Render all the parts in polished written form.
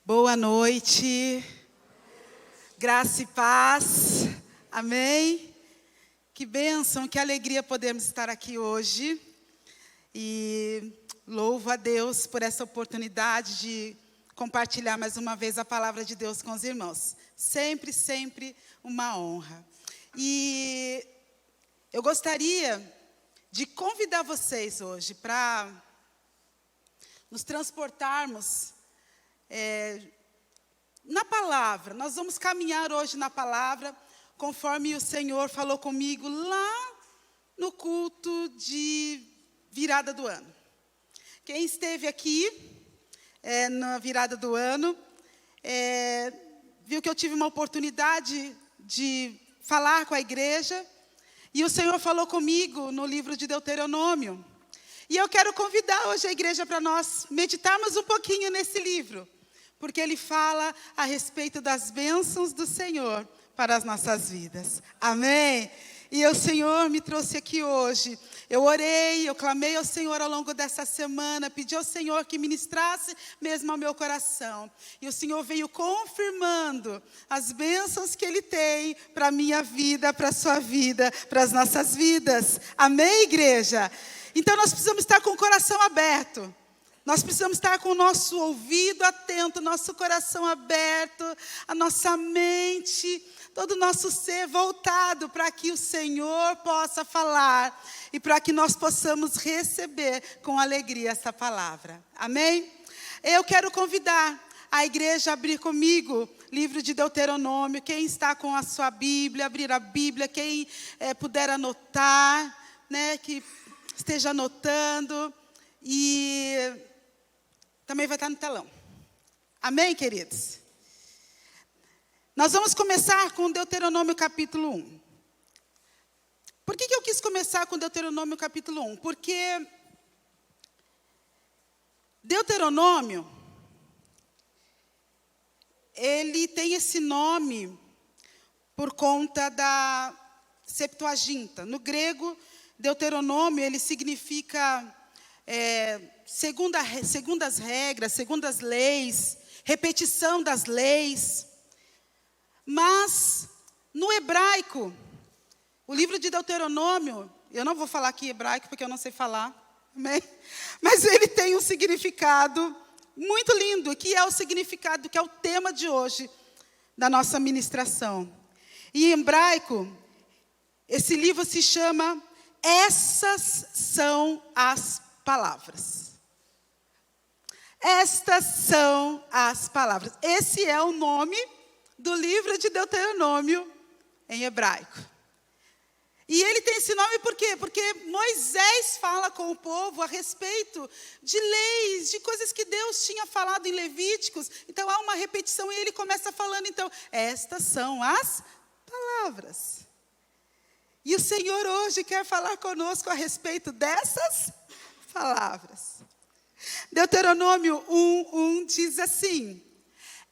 Boa noite, graça e paz, amém? Que bênção, que alegria podermos estar aqui hoje e louvo a Deus por essa oportunidade de compartilhar mais uma vez a palavra de Deus com os irmãos. Sempre uma honra. E eu gostaria de convidar vocês hoje para nos transportarmos na palavra. Nós vamos caminhar hoje na palavra, conforme o Senhor falou comigo lá no culto de virada do ano. Quem esteve aqui na virada do ano, viu que eu tive uma oportunidade de falar com a igreja, e o Senhor falou comigo no livro de Deuteronômio. E eu quero convidar hoje a igreja para nós meditarmos um pouquinho nesse livro, porque ele fala a respeito das bênçãos do Senhor para as nossas vidas. Amém? E o Senhor me trouxe aqui hoje. Eu orei, eu clamei ao Senhor ao longo dessa semana, pedi ao Senhor que ministrasse mesmo ao meu coração. E o Senhor veio confirmando as bênçãos que Ele tem para a minha vida, para a sua vida, para as nossas vidas. Amém, igreja? Então nós precisamos estar com o coração aberto. Nós precisamos estar com o nosso ouvido atento, nosso coração aberto, a nossa mente, todo o nosso ser voltado para que o Senhor possa falar e para que nós possamos receber com alegria essa palavra. Amém? Eu quero convidar a igreja a abrir comigo livro de Deuteronômio. Quem está com a sua Bíblia, abrir a Bíblia. Quem puder anotar, que esteja anotando. E também vai estar no telão. Amém, queridos? Nós vamos começar com Deuteronômio capítulo 1. Por que eu quis começar com Deuteronômio capítulo 1? Porque Deuteronômio, ele tem esse nome por conta da Septuaginta. No grego, Deuteronômio, ele significa segundas regras, segundas leis, repetição das leis. Mas, no hebraico, o livro de Deuteronômio, eu não vou falar aqui hebraico porque eu não sei falar, amém? Mas ele tem um significado muito lindo, que é o significado, que é o tema de hoje, da nossa ministração. E em hebraico, esse livro se chama Essas São as Palavras. Estas são as palavras. Esse é o nome do livro de Deuteronômio em hebraico. E ele tem esse nome por quê? Porque Moisés fala com o povo a respeito de leis, de coisas que Deus tinha falado em Levíticos. Então há uma repetição e ele começa falando, então, estas são as palavras. E o Senhor hoje quer falar conosco a respeito dessas palavras. Deuteronômio 1:1 diz assim: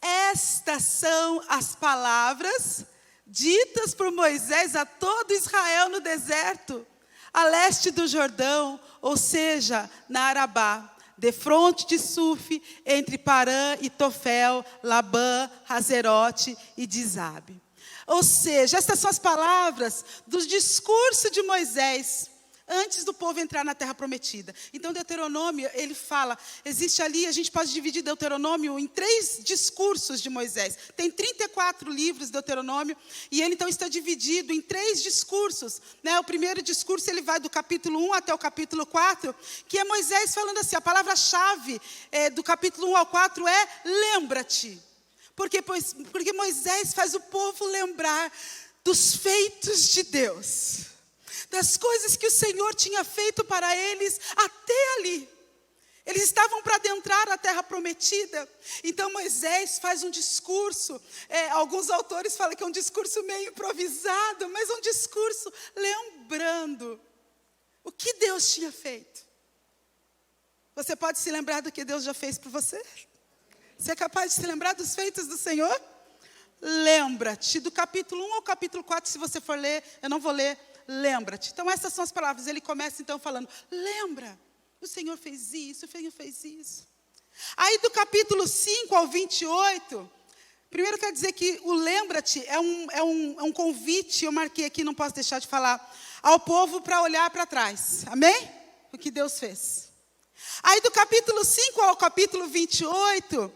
estas são as palavras ditas por Moisés a todo Israel no deserto, a leste do Jordão, ou seja, na Arabá, defronte de Suf, entre Parã e Tofel, Labã, Hazerote e Dizabe. Ou seja, estas são as palavras do discurso de Moisés antes do povo entrar na terra prometida. Então, Deuteronômio, ele fala, existe ali, a gente pode dividir Deuteronômio em 3 discursos de Moisés. Tem 34 livros de Deuteronômio, e ele então está dividido em 3 discursos. O primeiro discurso, ele vai do capítulo 1 até o capítulo 4, que é Moisés falando assim, a palavra-chave do capítulo 1 ao 4 é lembra-te. Porque Moisés faz o povo lembrar dos feitos de Deus, das coisas que o Senhor tinha feito para eles até ali. Eles estavam para adentrar a terra prometida. Então Moisés faz um discurso, alguns autores falam que é um discurso meio improvisado, mas um discurso lembrando o que Deus tinha feito. Você pode se lembrar do que Deus já fez por você? Você é capaz de se lembrar dos feitos do Senhor? Lembra-te do capítulo 1 ao capítulo 4, se você for ler, eu não vou ler. Lembra-te. Então essas são as palavras. Ele começa então falando, lembra, o Senhor fez isso, o Senhor fez isso. Aí do capítulo 5 ao 28, primeiro quero dizer que o lembra-te é um convite, eu marquei aqui, não posso deixar de falar, ao povo para olhar para trás. Amém? O que Deus fez. Aí do capítulo 5 ao capítulo 28,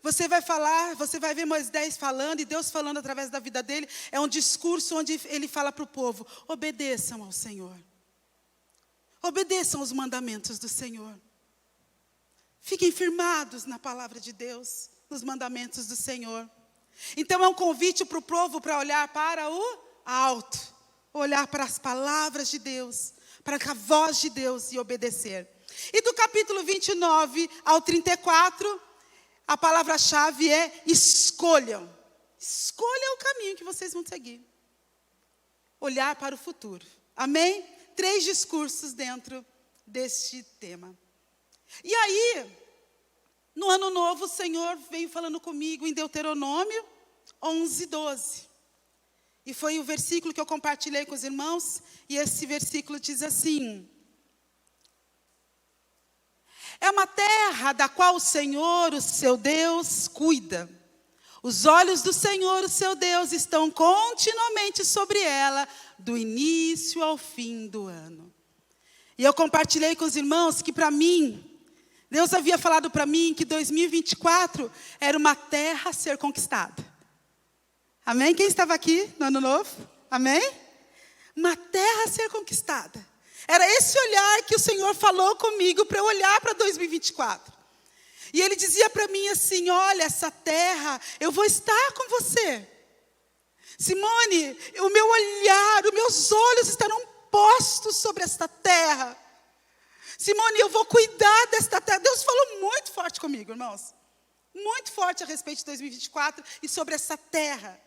você vai ver Moisés falando, e Deus falando através da vida dele, é um discurso onde ele fala para o povo, obedeçam ao Senhor. Obedeçam os mandamentos do Senhor. Fiquem firmados na palavra de Deus, nos mandamentos do Senhor. Então é um convite para o povo para olhar para o alto, olhar para as palavras de Deus, para a voz de Deus e obedecer. E do capítulo 29 ao 34, a palavra-chave é escolham. Escolham o caminho que vocês vão seguir. Olhar para o futuro. Amém? 3 discursos dentro deste tema. E aí, no ano novo, o Senhor veio falando comigo em Deuteronômio 11:12. E foi o versículo que eu compartilhei com os irmãos. E esse versículo diz assim: é uma terra da qual o Senhor, o seu Deus, cuida. Os olhos do Senhor, o seu Deus, estão continuamente sobre ela, do início ao fim do ano. E eu compartilhei com os irmãos que para mim, Deus havia falado para mim que 2024 era uma terra a ser conquistada. Amém? Quem estava aqui no ano novo? Amém? Uma terra a ser conquistada. Era esse olhar que o Senhor falou comigo para eu olhar para 2024. E Ele dizia para mim assim, olha, essa terra, eu vou estar com você. Simone, o meu olhar, os meus olhos estarão postos sobre esta terra. Simone, eu vou cuidar desta terra. Deus falou muito forte comigo, irmãos. Muito forte a respeito de 2024 e sobre essa terra.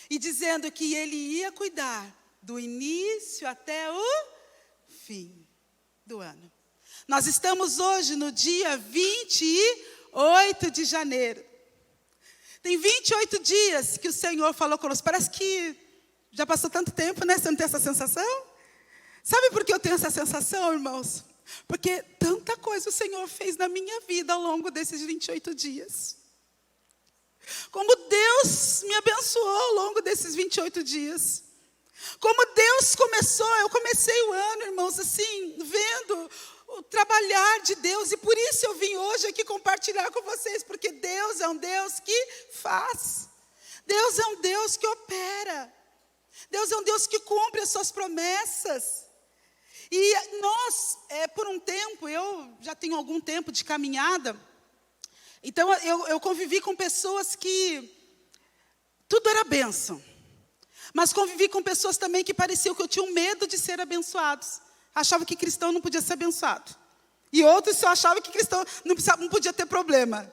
E dizendo que Ele ia cuidar do início até o fim do ano. Nós estamos hoje no dia 28 de janeiro. Tem 28 dias que o Senhor falou conosco. Parece que já passou tanto tempo, né? Você não tem essa sensação? Sabe por que eu tenho essa sensação, irmãos? Porque tanta coisa o Senhor fez na minha vida ao longo desses 28 dias. Como Deus me abençoou ao longo desses 28 dias. Como Deus eu comecei o ano, irmãos, assim, vendo o trabalhar de Deus. E por isso eu vim hoje aqui compartilhar com vocês. Porque Deus é um Deus que faz. Deus é um Deus que opera. Deus é um Deus que cumpre as suas promessas. E nós, por um tempo, eu já tenho algum tempo de caminhada. Então eu convivi com pessoas que tudo era bênção. Mas convivi com pessoas também que pareciam que eu tinha um medo de ser abençoados. Achava que cristão não podia ser abençoado. E outros só achavam que cristão não podia ter problema.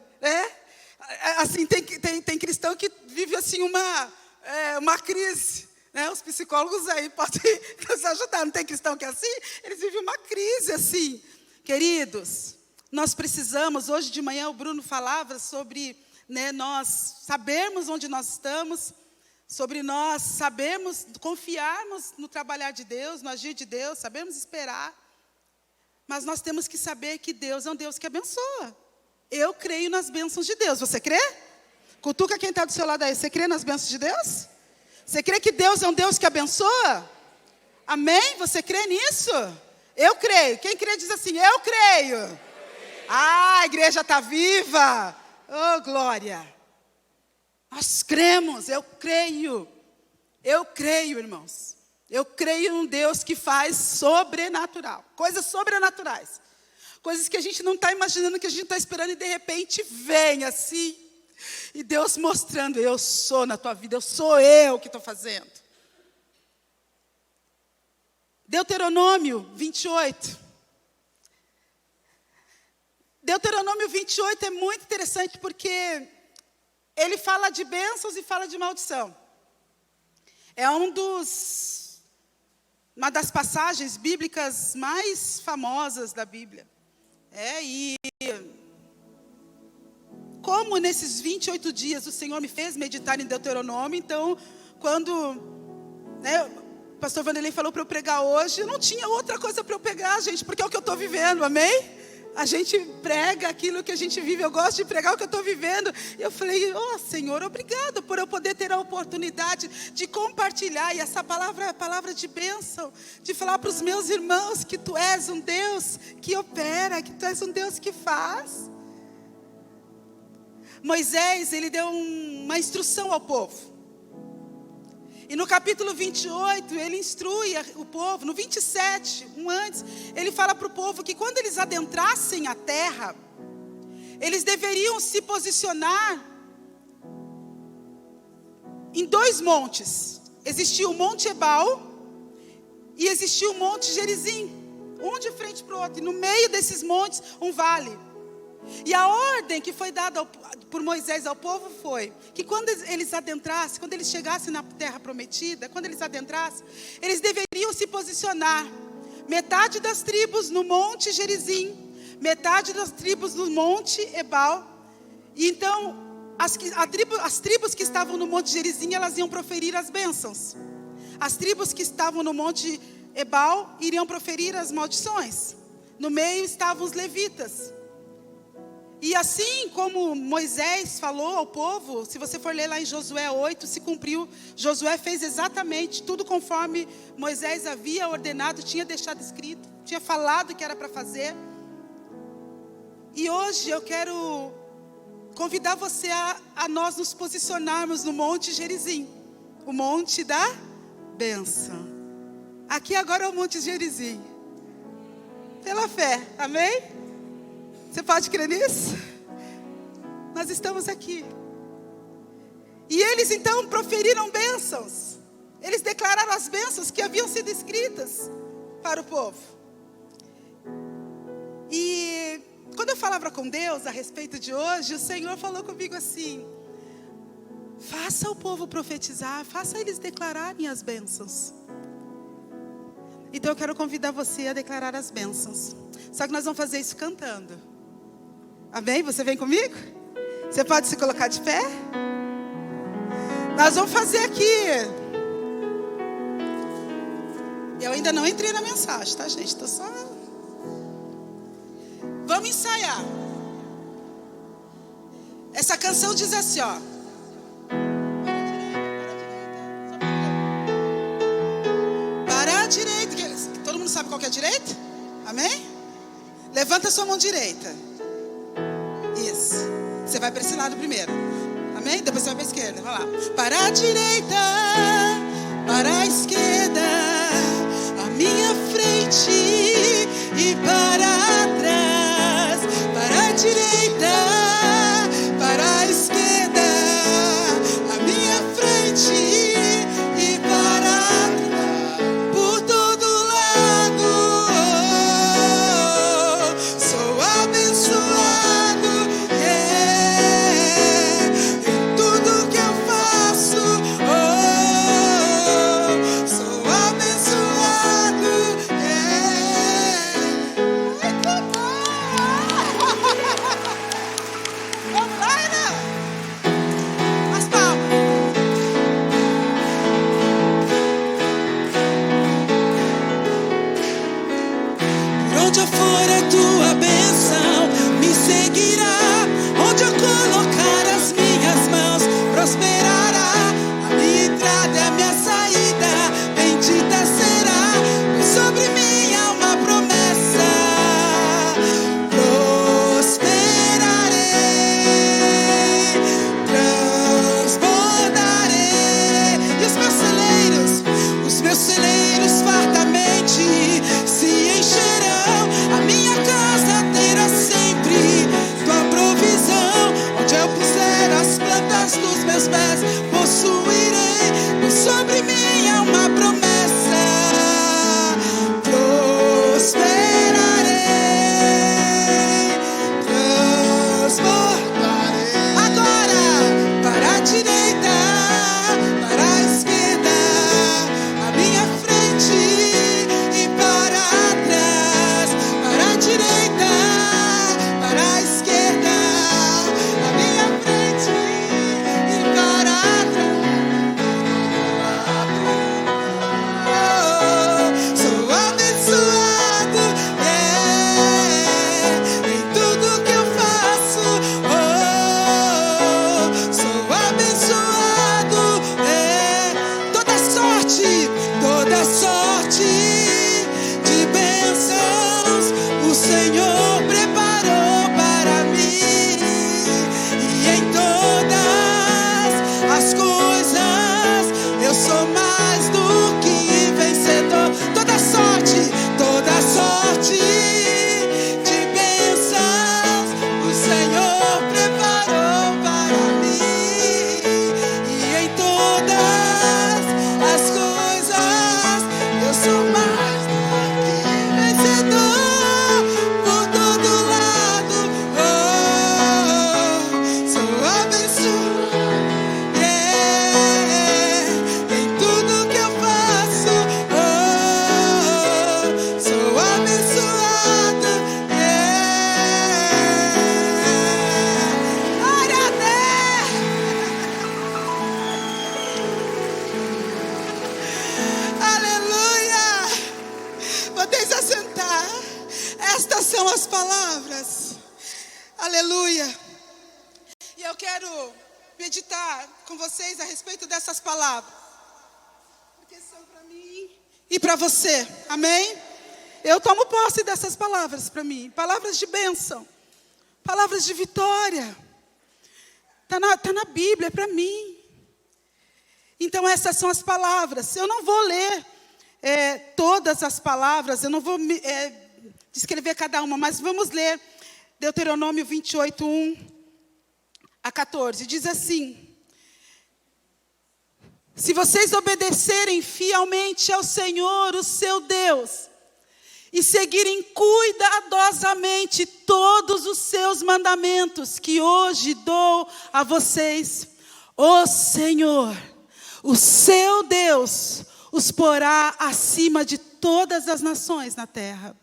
Assim, tem cristão que vive assim uma crise. Né? Os psicólogos aí podem nos ajudar. Não tem cristão que é assim? Eles vivem uma crise assim. Queridos, nós precisamos, hoje de manhã o Bruno falava sobre nós sabermos onde nós estamos, sobre nós sabermos, confiarmos no trabalhar de Deus, no agir de Deus, sabermos esperar. Mas nós temos que saber que Deus é um Deus que abençoa. Eu creio nas bênçãos de Deus. Você crê? Cutuca quem está do seu lado aí. Você crê nas bênçãos de Deus? Você crê que Deus é um Deus que abençoa? Amém? Você crê nisso? Eu creio. Quem crê diz assim, eu creio. Ah, a igreja está viva. Oh, glória. Nós cremos, eu creio. Eu creio, irmãos. Eu creio num Deus que faz sobrenatural. Coisas sobrenaturais. Coisas que a gente não está imaginando, que a gente está esperando e de repente vem assim. E Deus mostrando, eu sou na tua vida, sou eu que estou fazendo. Deuteronômio 28. Deuteronômio 28 é muito interessante porque ele fala de bênçãos e fala de maldição. É uma das passagens bíblicas mais famosas da Bíblia. E como nesses 28 dias o Senhor me fez meditar em Deuteronômio, então, quando o pastor Vanderlei falou para eu pregar hoje, eu não tinha outra coisa para eu pegar, gente, porque é o que eu estou vivendo, amém? A gente prega aquilo que a gente vive. Eu gosto de pregar o que eu estou vivendo. E eu falei, Senhor, obrigado por eu poder ter a oportunidade de compartilhar. E essa palavra é a palavra de bênção. De falar para os meus irmãos que Tu és um Deus que opera, que Tu és um Deus que faz. Moisés, ele deu uma instrução ao povo. E no capítulo 28, ele instrui o povo. No 27, antes, ele fala para o povo que quando eles adentrassem a terra, eles deveriam se posicionar em 2 montes. Existia o Monte Ebal e existia o Monte Gerizim. Um de frente para o outro. E no meio desses montes, um vale. E a ordem que foi dada por Moisés ao povo foi que quando eles adentrassem, quando eles chegassem na terra prometida, quando eles adentrassem, eles deveriam se posicionar. Metade das tribos no Monte Gerizim, metade das tribos no Monte Ebal. E então, as tribos que estavam no Monte Gerizim, elas iam proferir as bênçãos. As tribos que estavam no Monte Ebal iriam proferir as maldições. No meio estavam os levitas. E assim como Moisés falou ao povo, se você for ler lá em Josué 8, se cumpriu. Josué fez exatamente tudo conforme Moisés havia ordenado, tinha deixado escrito, tinha falado que era para fazer. E hoje eu quero convidar você a nós nos posicionarmos no Monte Gerizim, o Monte da Bênção. Aqui agora é o Monte Gerizim. Pela fé, amém? Você pode crer nisso? Nós estamos aqui. E eles então proferiram bênçãos. Eles declararam as bênçãos que haviam sido escritas para o povo. E quando eu falava com Deus a respeito de hoje, o Senhor falou comigo assim: faça o povo profetizar, faça eles declararem as bênçãos. Então eu quero convidar você a declarar as bênçãos. Só que nós vamos fazer isso cantando. Amém? Você vem comigo? Você pode se colocar de pé? Nós vamos fazer aqui. Eu ainda não entrei na mensagem, tá, gente? Estou só... Vamos ensaiar. Essa canção diz assim, ó. Para a direita. Todo mundo sabe qual que é a direita? Amém? Levanta a sua mão direita. Isso. Você vai para esse lado primeiro. Amém? Depois você vai para a esquerda. Vai lá. Para a direita, para a esquerda, à minha frente e para trás. Para a direita, para a esquerda, à minha frente e para trás. Por todo lado, sou abençoado. Em tudo que eu faço, sou mais do que vencedor. Toda sorte de bênçãos o Senhor preparou para mim. E em todas as coisas eu sou mais do que vencedor. Por todo lado, sou abençoado. Em tudo que eu faço, sou abençoado. Glória a Deus. Aleluia. Podeis assentar. Estas são as palavras. Aleluia. E eu quero meditar com vocês a respeito dessas palavras, porque são para mim e para você, amém? Eu tomo posse dessas palavras para mim, palavras de bênção, palavras de vitória, está na Bíblia, é para mim. Então essas são as palavras. Eu não vou ler todas as palavras, eu não vou descrever cada uma, mas vamos ler Deuteronômio 28, 1 a 14, diz assim: se vocês obedecerem fielmente ao Senhor, o seu Deus, e seguirem cuidadosamente todos os seus mandamentos que hoje dou a vocês, o Senhor, o seu Deus, os porá acima de todas as nações na terra.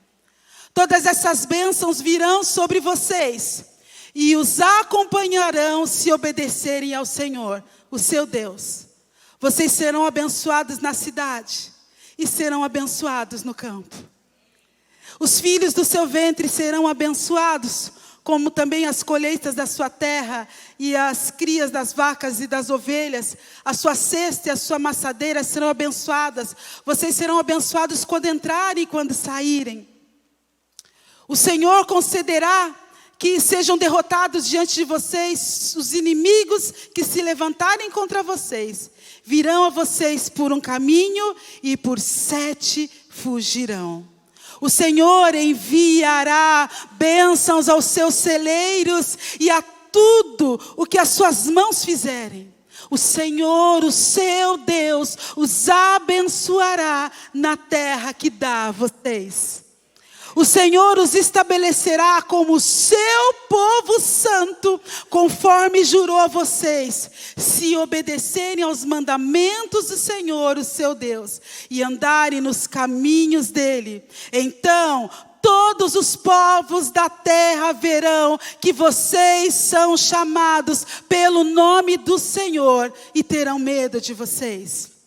Todas essas bênçãos virão sobre vocês e os acompanharão se obedecerem ao Senhor, o seu Deus. Vocês serão abençoados na cidade e serão abençoados no campo. Os filhos do seu ventre serão abençoados, como também as colheitas da sua terra e as crias das vacas e das ovelhas. A sua cesta e a sua amassadeira serão abençoadas. Vocês serão abençoados quando entrarem e quando saírem. O Senhor concederá que sejam derrotados diante de vocês os inimigos que se levantarem contra vocês. Virão a vocês por um caminho e por 7 fugirão. O Senhor enviará bênçãos aos seus celeiros e a tudo o que as suas mãos fizerem. O Senhor, o seu Deus, os abençoará na terra que dá a vocês. O Senhor os estabelecerá como seu povo santo, conforme jurou a vocês, se obedecerem aos mandamentos do Senhor, o seu Deus, e andarem nos caminhos dele. Então, todos os povos da terra verão que vocês são chamados pelo nome do Senhor e terão medo de vocês.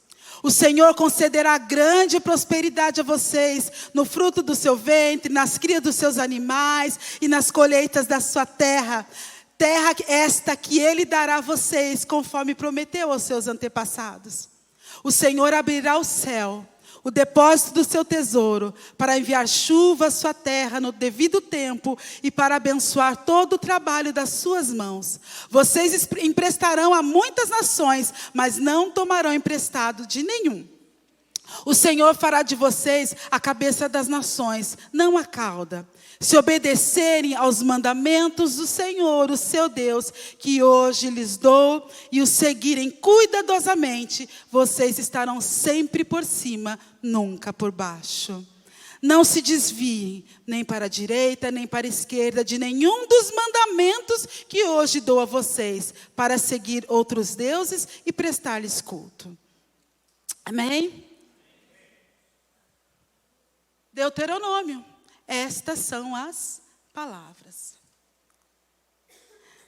O Senhor concederá grande prosperidade a vocês no fruto do seu ventre, nas crias dos seus animais e nas colheitas da sua terra. Terra esta que Ele dará a vocês, conforme prometeu aos seus antepassados. O Senhor abrirá o céu, o depósito do seu tesouro, para enviar chuva à sua terra no devido tempo e para abençoar todo o trabalho das suas mãos. Vocês emprestarão a muitas nações, mas não tomarão emprestado de nenhum. O Senhor fará de vocês a cabeça das nações, não a cauda. Se obedecerem aos mandamentos do Senhor, o seu Deus, que hoje lhes dou, e os seguirem cuidadosamente, vocês estarão sempre por cima, nunca por baixo. Não se desviem, nem para a direita, nem para a esquerda, de nenhum dos mandamentos que hoje dou a vocês, para seguir outros deuses e prestar-lhes culto. Amém? Deuteronômio. Estas são as palavras.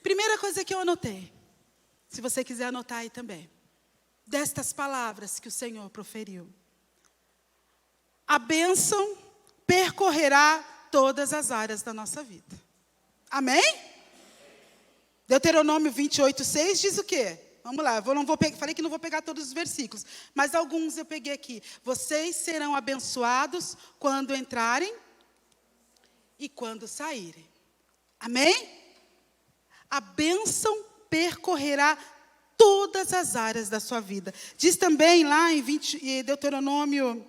Primeira coisa que eu anotei, se você quiser anotar aí também, destas palavras que o Senhor proferiu. A bênção percorrerá todas as áreas da nossa vida. Amém? Deuteronômio 28, 6 diz o quê? Vamos lá, falei que não vou pegar todos os versículos, mas alguns eu peguei aqui. Vocês serão abençoados quando entrarem e quando saírem. Amém? A bênção percorrerá todas as áreas da sua vida. Diz também lá em Deuteronômio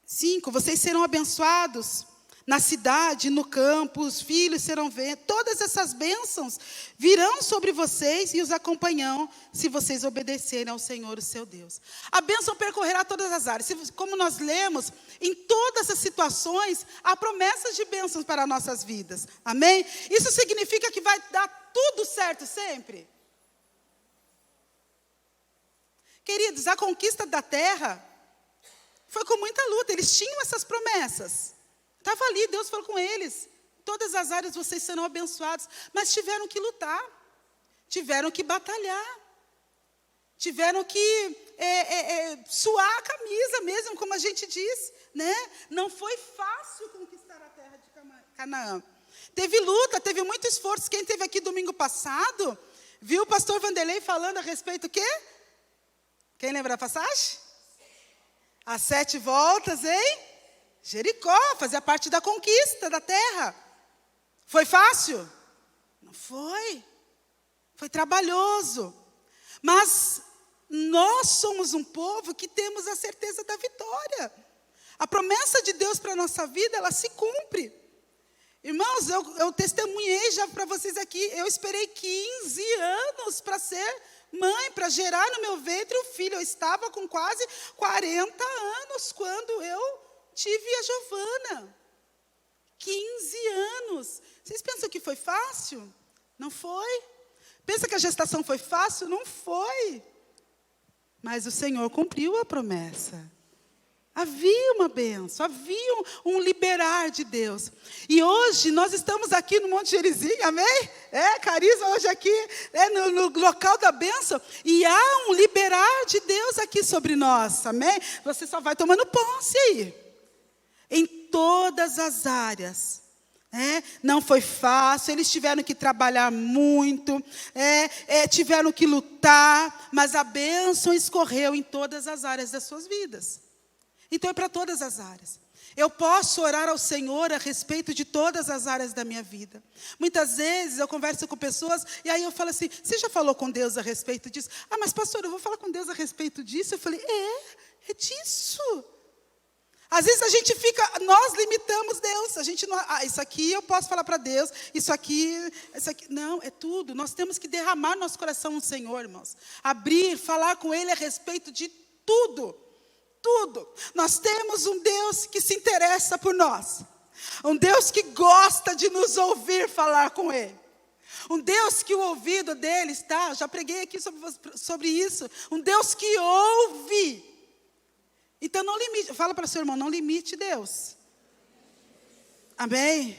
5, vocês serão abençoados na cidade, no campo, os filhos serão ventos. Todas essas bênçãos virão sobre vocês e os acompanharão se vocês obedecerem ao Senhor, o seu Deus. A bênção percorrerá todas as áreas. Como nós lemos, em todas as situações, há promessas de bênçãos para nossas vidas. Amém? Isso significa que vai dar tudo certo sempre? Queridos, a conquista da terra foi com muita luta. Eles tinham essas promessas. Estava ali, Deus falou com eles. Todas as áreas vocês serão abençoados. Mas tiveram que lutar. Tiveram que batalhar. Tiveram que suar a camisa mesmo, como a gente diz. Né? Não foi fácil conquistar a terra de Canaã. Teve luta, teve muito esforço. Quem esteve aqui domingo passado, viu o pastor Vanderlei falando a respeito do quê? Quem lembra da passagem? As 7 voltas em Jericó, fazia parte da conquista da terra. Foi fácil? Não foi. Foi trabalhoso. Mas nós somos um povo que temos a certeza da vitória. A promessa de Deus para a nossa vida, ela se cumpre. Irmãos, eu testemunhei já para vocês aqui, eu esperei 15 anos para ser mãe, para gerar no meu ventre o filho. Eu estava com quase 40 anos quando eu tive a Giovana. 15 anos. Vocês pensam que foi fácil? Não foi. Pensa que a gestação foi fácil? Não foi. Mas o Senhor cumpriu a promessa. Havia uma bênção, havia um liberar de Deus. E hoje nós estamos aqui no Monte Gerizim, amém? Carisma hoje aqui, no local da bênção. E há um liberar de Deus aqui sobre nós, amém? Você só vai tomando posse aí. Em todas as áreas. Não foi fácil, eles tiveram que trabalhar muito, tiveram que lutar, mas a bênção escorreu em todas as áreas das suas vidas. Então é para todas as áreas. Eu posso orar ao Senhor a respeito de todas as áreas da minha vida. Muitas vezes eu converso com pessoas e aí eu falo assim, você já falou com Deus a respeito disso? Ah, mas pastor, eu vou falar com Deus a respeito disso? Eu falei, é disso. Às vezes a gente nós limitamos Deus. A gente não, isso aqui eu posso falar para Deus, isso aqui. Não, é tudo. Nós temos que derramar nosso coração no Senhor, irmãos. Abrir, falar com Ele a respeito de tudo. Tudo. Nós temos um Deus que se interessa por nós. Um Deus que gosta de nos ouvir falar com Ele. Um Deus que o ouvido dele está, já preguei aqui sobre isso. Um Deus que ouve. Então não limite, fala para o seu irmão, não limite Deus. Amém?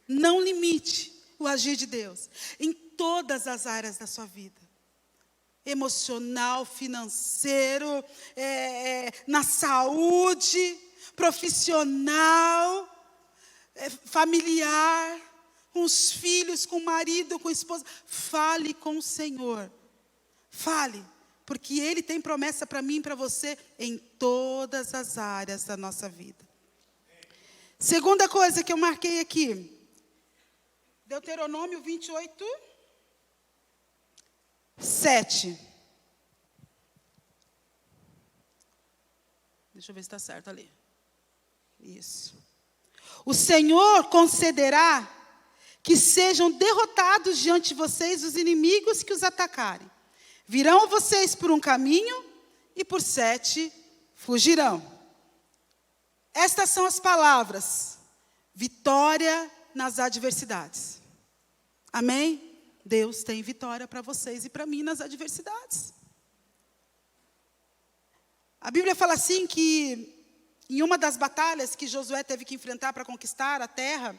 Não limite o agir de Deus. Em todas as áreas da sua vida. Emocional, financeiro, na saúde, profissional, familiar, com os filhos, com o marido, com a esposa. Fale com o Senhor. Fale, porque Ele tem promessa para mim e para você em todas as áreas da nossa vida. Segunda coisa que eu marquei aqui, Deuteronômio 28, 7. Deixa eu ver se está certo ali. Isso. O Senhor concederá que sejam derrotados diante de vocês os inimigos que os atacarem. Virão a vocês por um caminho e por 7 fugirão. Estas são as palavras. Vitória nas adversidades. Amém? Deus tem vitória para vocês e para mim nas adversidades. A Bíblia fala assim que em uma das batalhas que Josué teve que enfrentar para conquistar a terra,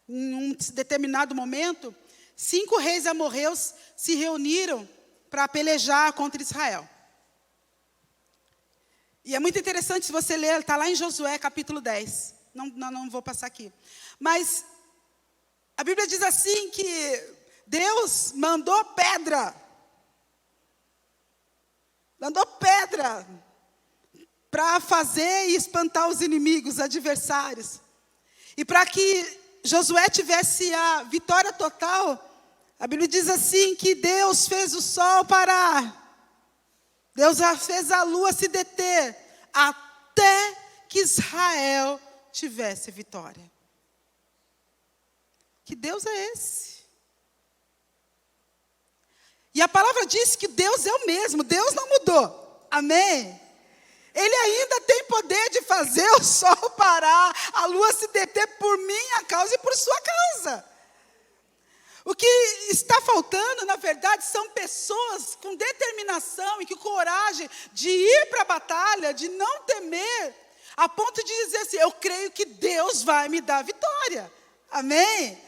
em um determinado momento, 5 reis amorreus se reuniram para pelejar contra Israel. E é muito interessante se você ler, está lá em Josué capítulo 10. Não vou passar aqui. Mas a Bíblia diz assim que Deus mandou pedra. Mandou pedra para fazer e espantar os inimigos, adversários. E para que Josué tivesse a vitória total, a Bíblia diz assim, que Deus fez o sol parar. Deus fez a lua se deter, até que Israel tivesse vitória. Que Deus é esse? E a palavra diz que Deus é o mesmo, Deus não mudou. Amém? Ele ainda tem poder de fazer o sol parar, a lua se deter por minha causa e por sua causa. O que está faltando, na verdade, são pessoas com determinação e com coragem de ir para a batalha, de não temer, a ponto de dizer assim, eu creio que Deus vai me dar vitória. Amém?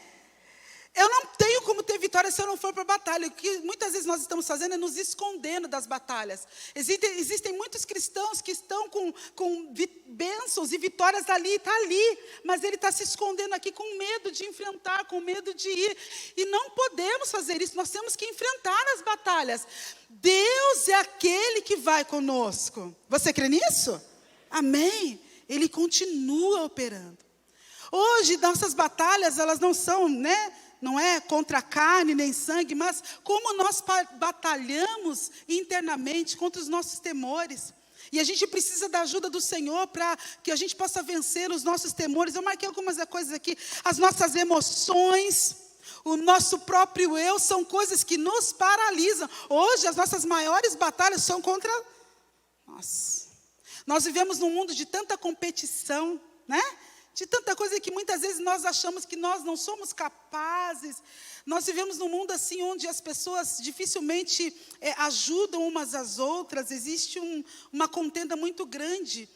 Eu não tenho como ter vitória se eu não for para a batalha. O que muitas vezes nós estamos fazendo é nos escondendo das batalhas. Existem muitos cristãos que estão com bênçãos e vitórias ali, está ali. Mas ele está se escondendo aqui com medo de enfrentar, com medo de ir. E não podemos fazer isso, nós temos que enfrentar as batalhas. Deus é aquele que vai conosco. Você crê nisso? Amém? Ele continua operando. Hoje, nossas batalhas, elas não são, não é contra carne nem sangue, mas como nós batalhamos internamente contra os nossos temores. E a gente precisa da ajuda do Senhor para que a gente possa vencer os nossos temores. Eu marquei algumas coisas aqui. As nossas emoções, o nosso próprio eu, são coisas que nos paralisam. Hoje, as nossas maiores batalhas são contra nós. Nós vivemos num mundo de tanta competição, de tanta coisa que muitas vezes nós achamos que nós não somos capazes. Nós vivemos num mundo assim onde as pessoas dificilmente ajudam umas às outras. Existe uma contenda muito grande.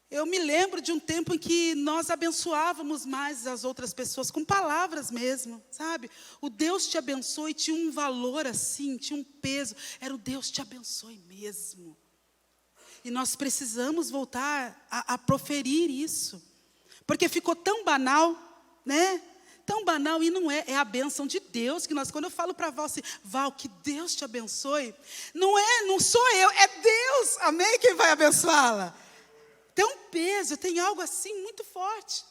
Eu me lembro de um tempo em que nós abençoávamos mais as outras pessoas, com palavras mesmo, sabe? O Deus te abençoe tinha um valor assim, tinha um peso. Era o Deus te abençoe mesmo. E nós precisamos voltar a proferir isso. Porque ficou tão banal, Tão banal, e não é a bênção de Deus. Quando eu falo para a Val assim, Val, que Deus te abençoe, não sou eu, é Deus, amém, quem vai abençoá-la. Tem um peso, tem algo assim muito forte.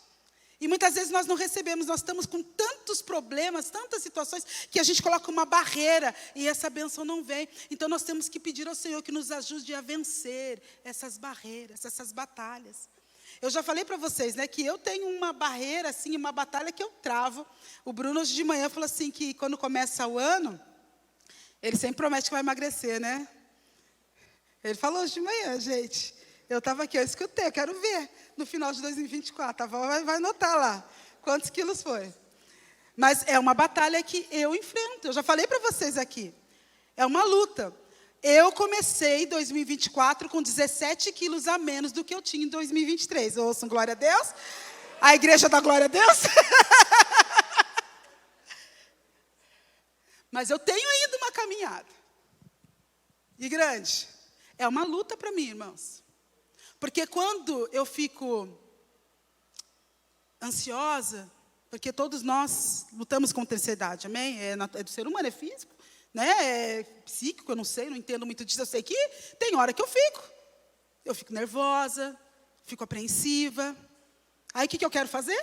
E muitas vezes nós não recebemos, nós estamos com tantos problemas, tantas situações, que a gente coloca uma barreira, e essa bênção não vem. Então nós temos que pedir ao Senhor que nos ajude a vencer essas barreiras, essas batalhas. Eu já falei para vocês, que eu tenho uma barreira, assim, uma batalha que eu travo. O Bruno hoje de manhã falou assim, que quando começa o ano, ele sempre promete que vai emagrecer, Ele falou hoje de manhã, gente. Eu estava aqui, eu escutei, eu quero ver no final de 2024. A avó vai anotar lá quantos quilos foi. Mas é uma batalha que eu enfrento. Eu já falei para vocês aqui. É uma luta. Eu comecei 2024 com 17 quilos a menos do que eu tinha em 2023. Ouçam, glória a Deus. A igreja dá glória a Deus. Mas eu tenho ainda uma caminhada. E grande. É uma luta para mim, irmãos. Porque quando eu fico ansiosa, porque todos nós lutamos contra a ansiedade, amém? É do ser humano, é físico. É psíquico, eu não sei, não entendo muito disso. Eu sei que tem hora que eu fico nervosa, fico apreensiva. Aí o que eu quero fazer?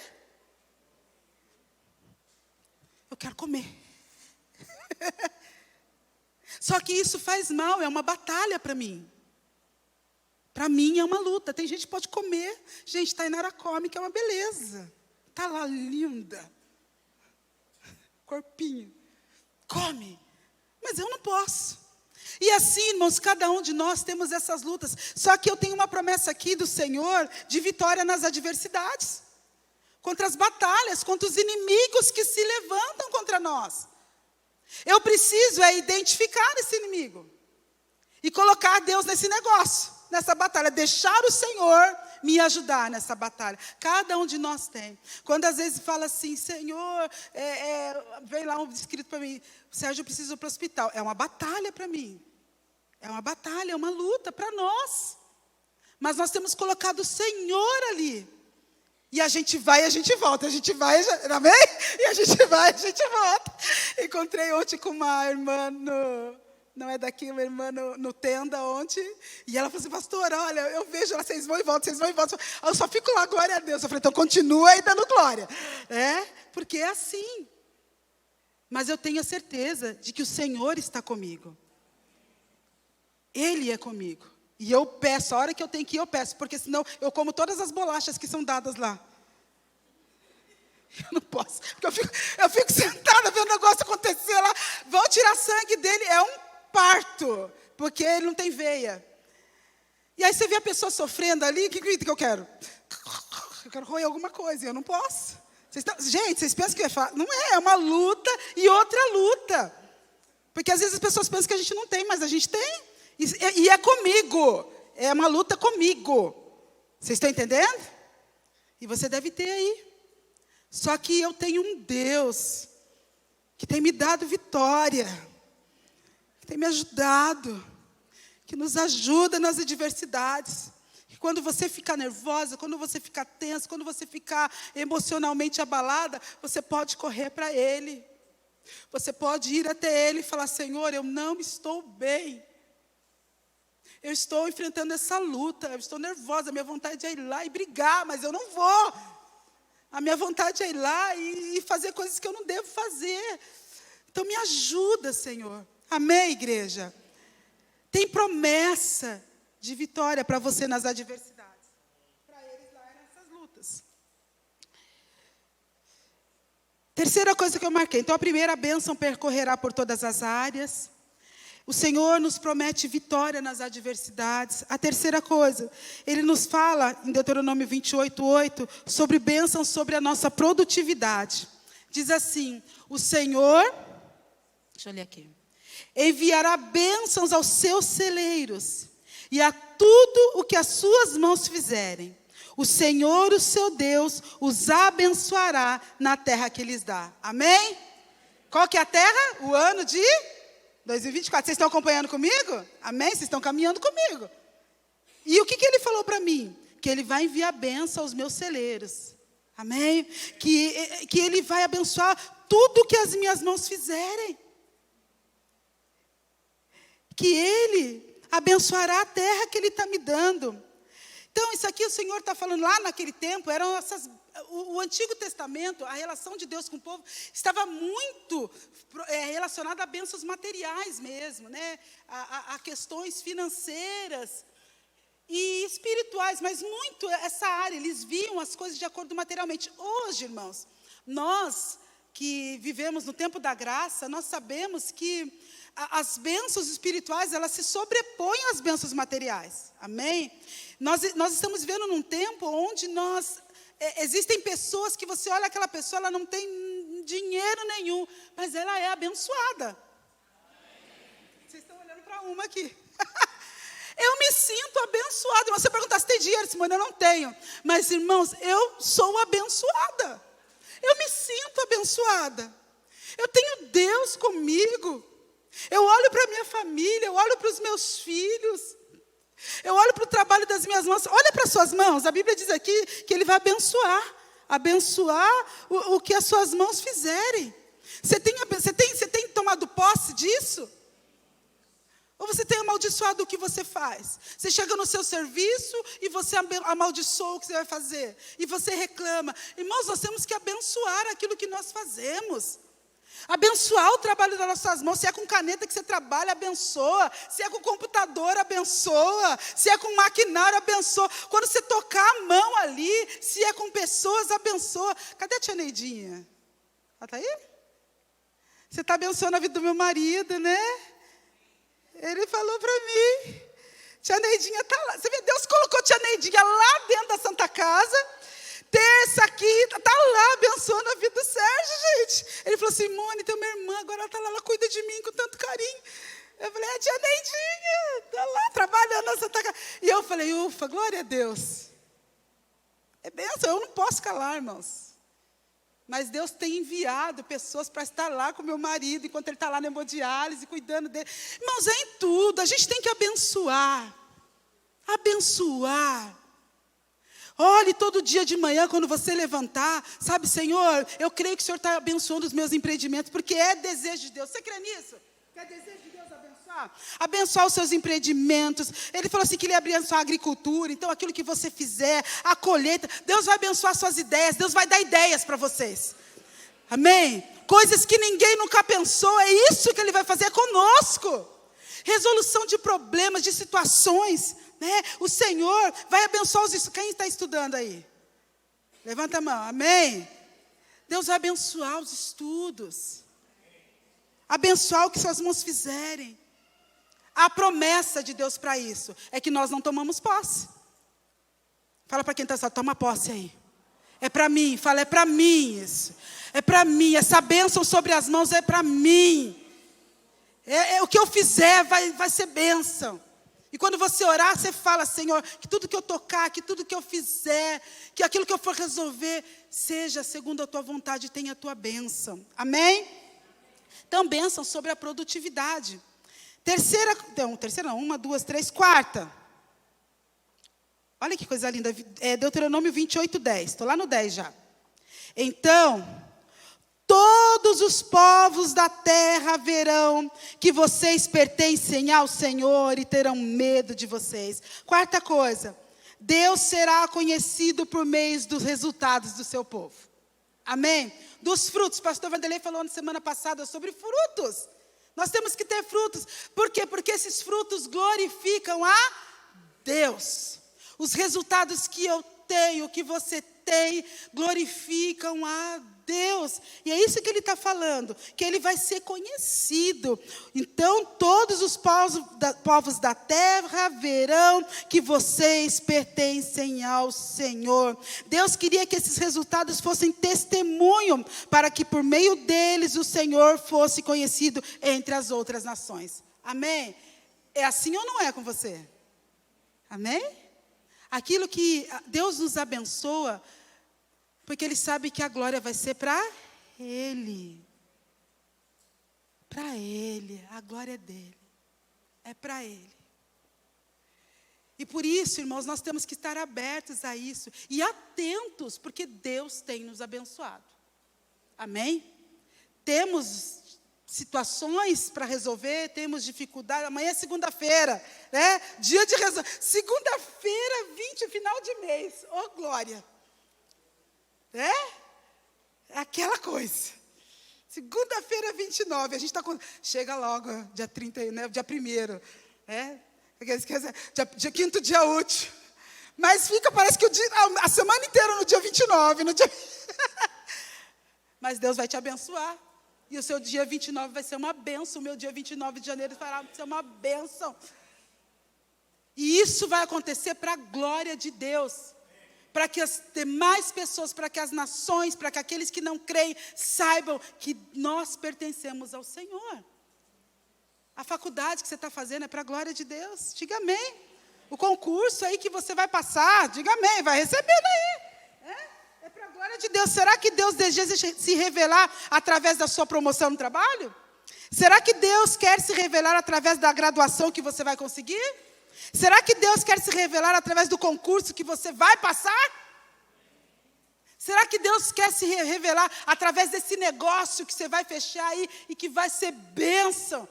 Eu quero comer. Só que isso faz mal, é uma batalha para mim. Para mim é uma luta. Tem gente que pode comer. Gente, Tainara come, que é uma beleza. Está lá linda. Corpinho. Come. Mas eu não posso. E assim, irmãos, cada um de nós temos essas lutas. Só que eu tenho uma promessa aqui do Senhor de vitória nas adversidades. Contra as batalhas, contra os inimigos que se levantam contra nós. Eu preciso identificar esse inimigo. E colocar Deus nesse negócio, nessa batalha. Deixar o Senhor me ajudar nessa batalha. Cada um de nós tem. Quando às vezes fala assim, Senhor, vem lá um escrito para mim, Sérgio, eu preciso ir para o hospital. É uma batalha para mim. É uma batalha, é uma luta para nós. Mas nós temos colocado o Senhor ali. E a gente vai e a gente volta. A gente vai, amém? E a gente vai e a gente volta. Encontrei ontem com uma irmã não é daqui, uma irmã no tenda ontem, e ela falou assim, pastora, olha, eu vejo ela, vocês vão e voltam. Eu só fico lá, glória a Deus. Eu falei, então continua aí dando glória. Porque é assim. Mas eu tenho a certeza de que o Senhor está comigo. Ele é comigo. E eu peço, a hora que eu tenho que ir, eu peço, porque senão eu como todas as bolachas que são dadas lá. Eu não posso, porque eu fico sentada vendo o negócio acontecer lá. Vão tirar sangue dele, é um parto, porque ele não tem veia. E aí você vê a pessoa sofrendo ali, o que eu quero? Eu quero roer alguma coisa, e eu não posso. Gente, vocês pensam que é fácil? Não é uma luta e outra luta. Porque às vezes as pessoas pensam que a gente não tem, mas a gente tem. E é comigo, é uma luta comigo. Vocês estão entendendo? E você deve ter aí. Só que eu tenho um Deus que tem me dado vitória, que tem me ajudado, que nos ajuda nas adversidades. E quando você ficar nervosa, quando você ficar tensa, quando você ficar emocionalmente abalada, você pode correr para Ele. Você pode ir até Ele e falar, Senhor, eu não estou bem. Eu estou enfrentando essa luta, eu estou nervosa, a minha vontade é ir lá e brigar, mas eu não vou. A minha vontade é ir lá e fazer coisas que eu não devo fazer. Então me ajuda, Senhor. Amém, igreja? Tem promessa de vitória para você nas adversidades. Para eles lá nessas lutas. Terceira coisa que eu marquei. Então a primeira bênção percorrerá por todas as áreas. O Senhor nos promete vitória nas adversidades. A terceira coisa, Ele nos fala, em Deuteronômio 28:8, sobre bênçãos sobre a nossa produtividade. Diz assim, o Senhor, deixa eu ler aqui, enviará bênçãos aos seus celeiros, e a tudo o que as suas mãos fizerem. O Senhor, o seu Deus, os abençoará na terra que lhes dá. Amém? Qual que é a terra? O ano de 2024, vocês estão acompanhando comigo? Amém? Vocês estão caminhando comigo. E o que ele falou para mim? Que Ele vai enviar bênção aos meus celeiros. Amém? Que Ele vai abençoar tudo que as minhas mãos fizerem. Que Ele abençoará a terra que Ele está me dando. Então, isso aqui o Senhor está falando lá naquele tempo, eram essas... O Antigo Testamento, a relação de Deus com o povo, estava muito relacionada a bênçãos materiais mesmo, né? A questões financeiras e espirituais, mas muito essa área, eles viam as coisas de acordo materialmente. Hoje, irmãos, nós que vivemos no tempo da graça, nós sabemos que as bênçãos espirituais, elas se sobrepõem às bênçãos materiais, amém? Nós estamos vivendo num tempo onde existem pessoas que você olha aquela pessoa, ela não tem dinheiro nenhum, mas ela é abençoada. Vocês estão olhando para uma aqui. Eu me sinto abençoada. Você perguntar se tem dinheiro, Simone, eu não tenho. Mas, irmãos, eu sou abençoada. Eu me sinto abençoada. Eu tenho Deus comigo. Eu olho para a minha família, eu olho para os meus filhos. Eu olho para o trabalho das minhas mãos. Olha para as suas mãos. A Bíblia diz aqui que Ele vai abençoar. Abençoar o que as suas mãos fizerem. Você tem tomado posse disso? Ou você tem amaldiçoado o que você faz? Você chega no seu serviço e você amaldiçoa o que você vai fazer. E você reclama. Irmãos, nós temos que abençoar aquilo que nós fazemos. Abençoar o trabalho das nossas mãos. Se é com caneta que você trabalha, abençoa. Se é com computador, abençoa. Se é com maquinário, abençoa. Quando você tocar a mão ali, se é com pessoas, abençoa. Cadê a tia Neidinha? Ela está aí? Você está abençoando a vida do meu marido, né? Ele falou para mim. Tia Neidinha está lá. Você vê, Deus colocou tia Neidinha lá dentro da Santa Casa. Terça, quinta, está lá abençoando a vida do Sérgio, gente. Ele falou assim, Simone, tem uma irmã, agora ela está lá, ela cuida de mim com tanto carinho. Eu falei, tia Neidinha, está lá trabalhando na Santa Casa. E eu falei, ufa, glória a Deus. É bênção, eu não posso calar, irmãos. Mas Deus tem enviado pessoas para estar lá com meu marido, enquanto ele está lá na hemodiálise, cuidando dele. Irmãos, é em tudo, a gente tem que abençoar. Abençoar. Olhe todo dia de manhã, quando você levantar, sabe, Senhor, eu creio que o Senhor está abençoando os meus empreendimentos, porque é desejo de Deus. Você crê nisso? Quer desejo de Deus abençoar? Abençoar os seus empreendimentos. Ele falou assim que ele ia abençoar a agricultura. Então, aquilo que você fizer, a colheita, Deus vai abençoar suas ideias. Deus vai dar ideias para vocês. Amém? Coisas que ninguém nunca pensou. É isso que Ele vai fazer conosco. Resolução de problemas, de situações. Né? O Senhor vai abençoar os estudos. Quem está estudando aí? Levanta a mão. Amém? Deus vai abençoar os estudos. Abençoar o que suas mãos fizerem. A promessa de Deus para isso é que nós não tomamos posse. Fala para quem está só, toma posse aí. É para mim, fala, é para mim isso. É para mim, essa bênção sobre as mãos é para mim. O que eu fizer vai ser bênção. E quando você orar, você fala, Senhor, que tudo que eu tocar, que tudo que eu fizer, que aquilo que eu for resolver, seja segundo a tua vontade e tenha a tua bênção. Amém? Então, bênção sobre a produtividade. Terceira não, 1, 2, 3, quarta. Olha que coisa linda, Deuteronômio 28, 10. Estou lá no 10 já. Então, todos os povos da terra verão que vocês pertencem ao Senhor e terão medo de vocês. Quarta coisa, Deus será conhecido por meio dos resultados do seu povo. Amém? Dos frutos. O pastor Vanderlei falou na semana passada sobre frutos. Nós temos que ter frutos. Por quê? Porque esses frutos glorificam a Deus. Os resultados que eu tenho, que você tem, glorificam a Deus. E é isso que ele está falando, que ele vai ser conhecido. Então, todos os povos da terra verão que vocês pertencem ao Senhor. Deus queria que esses resultados fossem testemunho, para que por meio deles o Senhor fosse conhecido entre as outras nações. Amém? É assim ou não é com você? Amém? Aquilo que Deus nos abençoa, porque Ele sabe que a glória vai ser para Ele. Para Ele, a glória é dEle. É para Ele. E por isso, irmãos, nós temos que estar abertos a isso. E atentos, porque Deus tem nos abençoado. Amém? Temos situações para resolver, temos dificuldade. Amanhã é segunda-feira, né? Dia de resolver. Segunda-feira, 20, final de mês. Oh, glória! É aquela coisa. Segunda-feira, 29. A gente está com... Chega logo, dia 30, né? Dia 1º. Dia 5º, dia útil. Mas fica, parece que a semana inteira no dia 29. Mas Deus vai te abençoar. E o seu dia 29 vai ser uma bênção. O meu dia 29 de janeiro vai ser uma bênção. E isso vai acontecer para a glória de Deus. Para que as demais pessoas, para que as nações, para que aqueles que não creem, saibam que nós pertencemos ao Senhor. A faculdade que você está fazendo é para a glória de Deus. Diga amém. O concurso aí que você vai passar, diga amém, vai recebendo aí. É para a glória de Deus. Será que Deus deseja se revelar através da sua promoção no trabalho? Será que Deus quer se revelar através da graduação que você vai conseguir? Será que Deus quer se revelar através do concurso que você vai passar? Será que Deus quer se revelar através desse negócio que você vai fechar aí e que vai ser bênção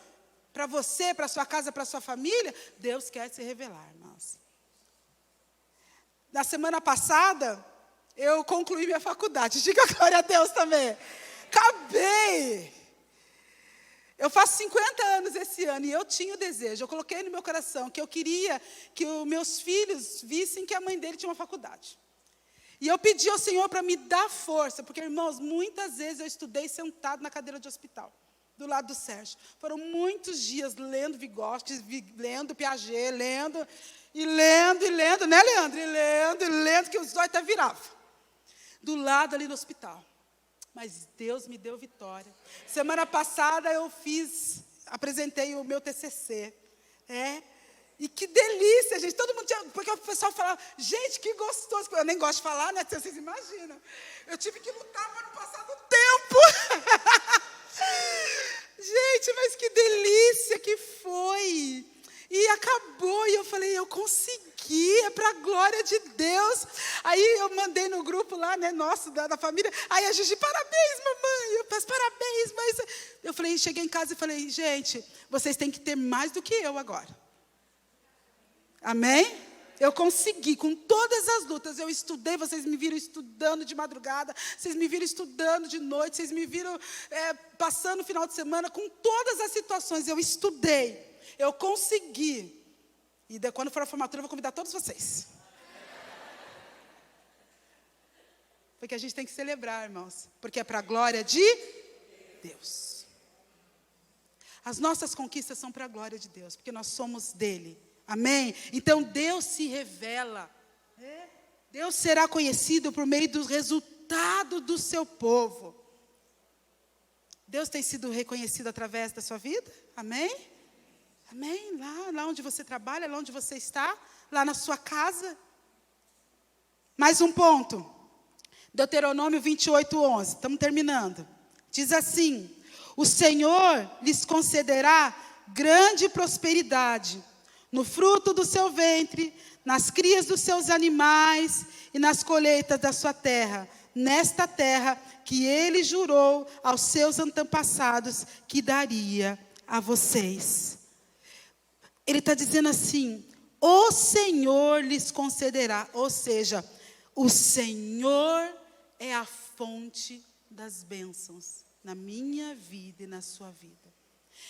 para você, para sua casa, para sua família? Deus quer se revelar, irmãos. Na semana passada, eu concluí minha faculdade. Diga glória a Deus também. Acabei. Eu faço 50 anos esse ano e eu tinha o desejo, eu coloquei no meu coração que eu queria que os meus filhos vissem que a mãe dele tinha uma faculdade. E eu pedi ao Senhor para me dar força, porque, irmãos, muitas vezes eu estudei sentado na cadeira de hospital, do lado do Sérgio. Foram muitos dias lendo Vygotsky, lendo Piaget, lendo, né, Leandro? E lendo, que os olhos até viravam. Do lado ali do hospital. Mas Deus me deu vitória. Semana passada eu apresentei o meu TCC. E que delícia, gente. Todo mundo tinha, porque o pessoal falava, gente, que gostoso. Eu nem gosto de falar, né? Vocês imaginam. Eu tive que lutar para não passar do tempo. Gente, mas que delícia que foi. E acabou, e eu falei, eu consegui. aqui, é para a glória de Deus. Aí eu mandei no grupo lá, né, nosso, da família. Aí a Gigi, parabéns, mamãe. Eu peço parabéns, mas... Eu falei, cheguei em casa e falei, gente, vocês têm que ter mais do que eu agora. Amém? Eu consegui, com todas as lutas, eu estudei, vocês me viram estudando de madrugada, vocês me viram estudando de noite, vocês me viram passando o final de semana, com todas as situações, eu estudei, eu consegui. E quando for a formatura, eu vou convidar todos vocês. Porque a gente tem que celebrar, irmãos, porque é para a glória de Deus. As nossas conquistas são para a glória de Deus, porque nós somos dele. Amém? Então Deus se revela. Deus será conhecido por meio do resultado do seu povo. Deus tem sido reconhecido através da sua vida? Amém? Amém? Lá onde você trabalha, lá onde você está, lá na sua casa. Mais um ponto. Deuteronômio 28:11. Estamos terminando. Diz assim: o Senhor lhes concederá grande prosperidade no fruto do seu ventre, nas crias dos seus animais e nas colheitas da sua terra, nesta terra que ele jurou aos seus antepassados que daria a vocês. Ele está dizendo assim, o Senhor lhes concederá, ou seja, o Senhor é a fonte das bênçãos na minha vida e na sua vida.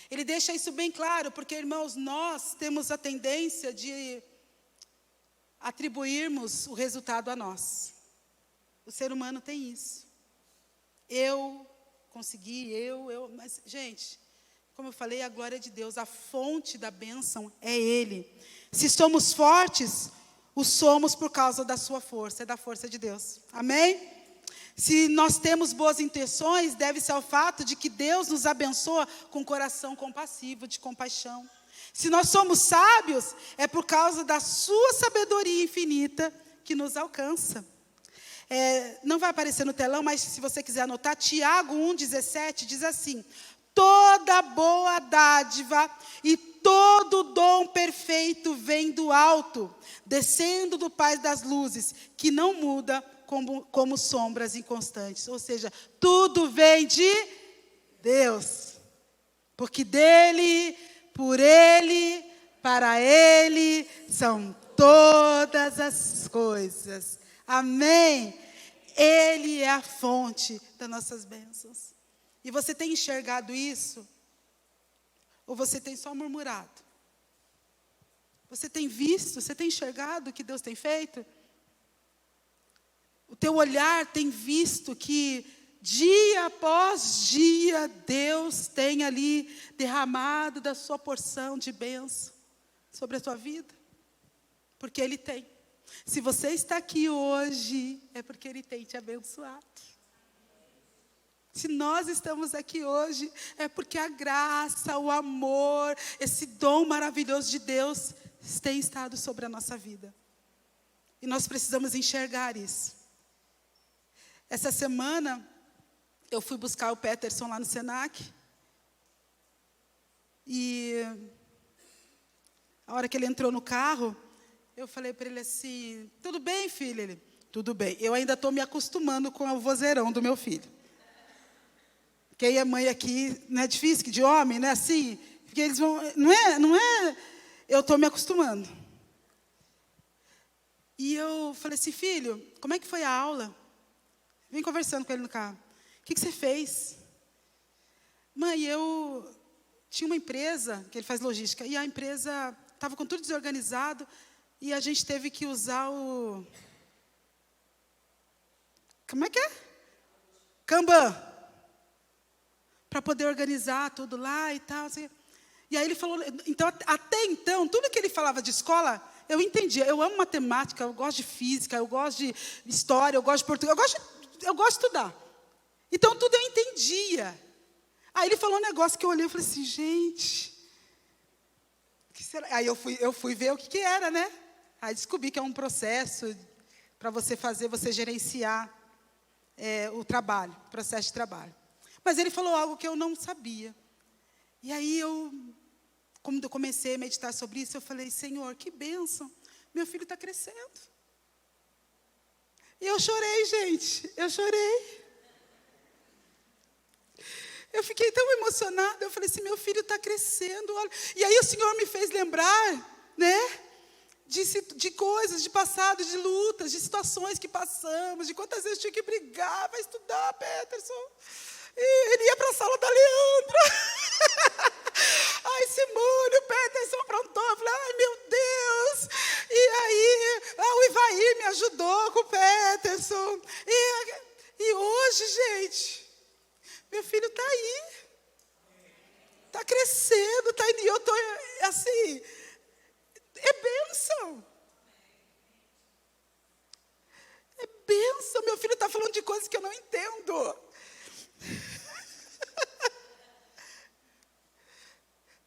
Ele deixa isso bem claro, porque, irmãos, nós temos a tendência de atribuirmos o resultado a nós. O ser humano tem isso. Eu consegui, mas, gente, como eu falei, a glória de Deus, a fonte da bênção é Ele. Se somos fortes, o somos por causa da sua força, é da força de Deus. Amém? Se nós temos boas intenções, deve-se ao fato de que Deus nos abençoa com coração compassivo, de compaixão. Se nós somos sábios, é por causa da sua sabedoria infinita que nos alcança. Não vai aparecer no telão, mas se você quiser anotar, Tiago 1,17 diz assim: toda boa dádiva e todo dom perfeito vem do alto, descendo do Pai das luzes, que não muda como sombras inconstantes. Ou seja, tudo vem de Deus. Porque dele, por ele, para ele, são todas as coisas. Amém? Ele é a fonte das nossas bênçãos. E você tem enxergado isso? Ou você tem só murmurado? Você tem visto, você tem enxergado o que Deus tem feito? O teu olhar tem visto que dia após dia Deus tem ali derramado da sua porção de bênção sobre a tua vida? Porque Ele tem. Se você está aqui hoje, é porque Ele tem te abençoado. Se nós estamos aqui hoje, é porque a graça, o amor, esse dom maravilhoso de Deus tem estado sobre a nossa vida. E nós precisamos enxergar isso. Essa semana, eu fui buscar o Peterson lá no Senac. E a hora que ele entrou no carro, eu falei para ele assim, tudo bem, filho? Ele, tudo bem. Eu ainda estou me acostumando com o vozeirão do meu filho. Quem é mãe aqui, não é difícil, que de homem, não é assim? Porque eles vão, não é, eu estou me acostumando. E eu falei assim, filho, como é que foi a aula? Vim conversando com ele no carro. O que você fez? Mãe, eu tinha uma empresa, que ele faz logística, e a empresa estava com tudo desorganizado, e a gente teve que usar o... Como é que é? Kanban. Para poder organizar tudo lá e tal. Assim. E aí ele falou... Então, até então, tudo que ele falava de escola, eu entendia. Eu amo matemática, eu gosto de física, eu gosto de história, eu gosto de português, eu gosto de estudar. Então, tudo eu entendia. Aí ele falou um negócio que eu olhei e falei assim, gente... Que será? Aí eu fui ver o que era, né? Aí descobri que é um processo para você fazer, você gerenciar o trabalho, o processo de trabalho. Mas ele falou algo que eu não sabia. E aí, como eu comecei a meditar sobre isso, eu falei, Senhor, que bênção. meu filho está crescendo. E eu chorei, gente, eu chorei. Eu fiquei tão emocionada, eu falei assim, meu filho está crescendo, olha. E aí o Senhor me fez lembrar, né, de coisas, de passado, de lutas, de situações que passamos, de quantas vezes eu tinha que brigar para estudar, Peterson. E ele ia para a sala da Leandra. Ai, Simone, o Peterson aprontou. Eu falei, ai, meu Deus. E aí, o Ivaí me ajudou com o Peterson. E hoje, gente, meu filho está aí. Está crescendo, está indo. E eu estou, assim, é bênção. É bênção. Meu filho está falando de coisas que eu não entendo.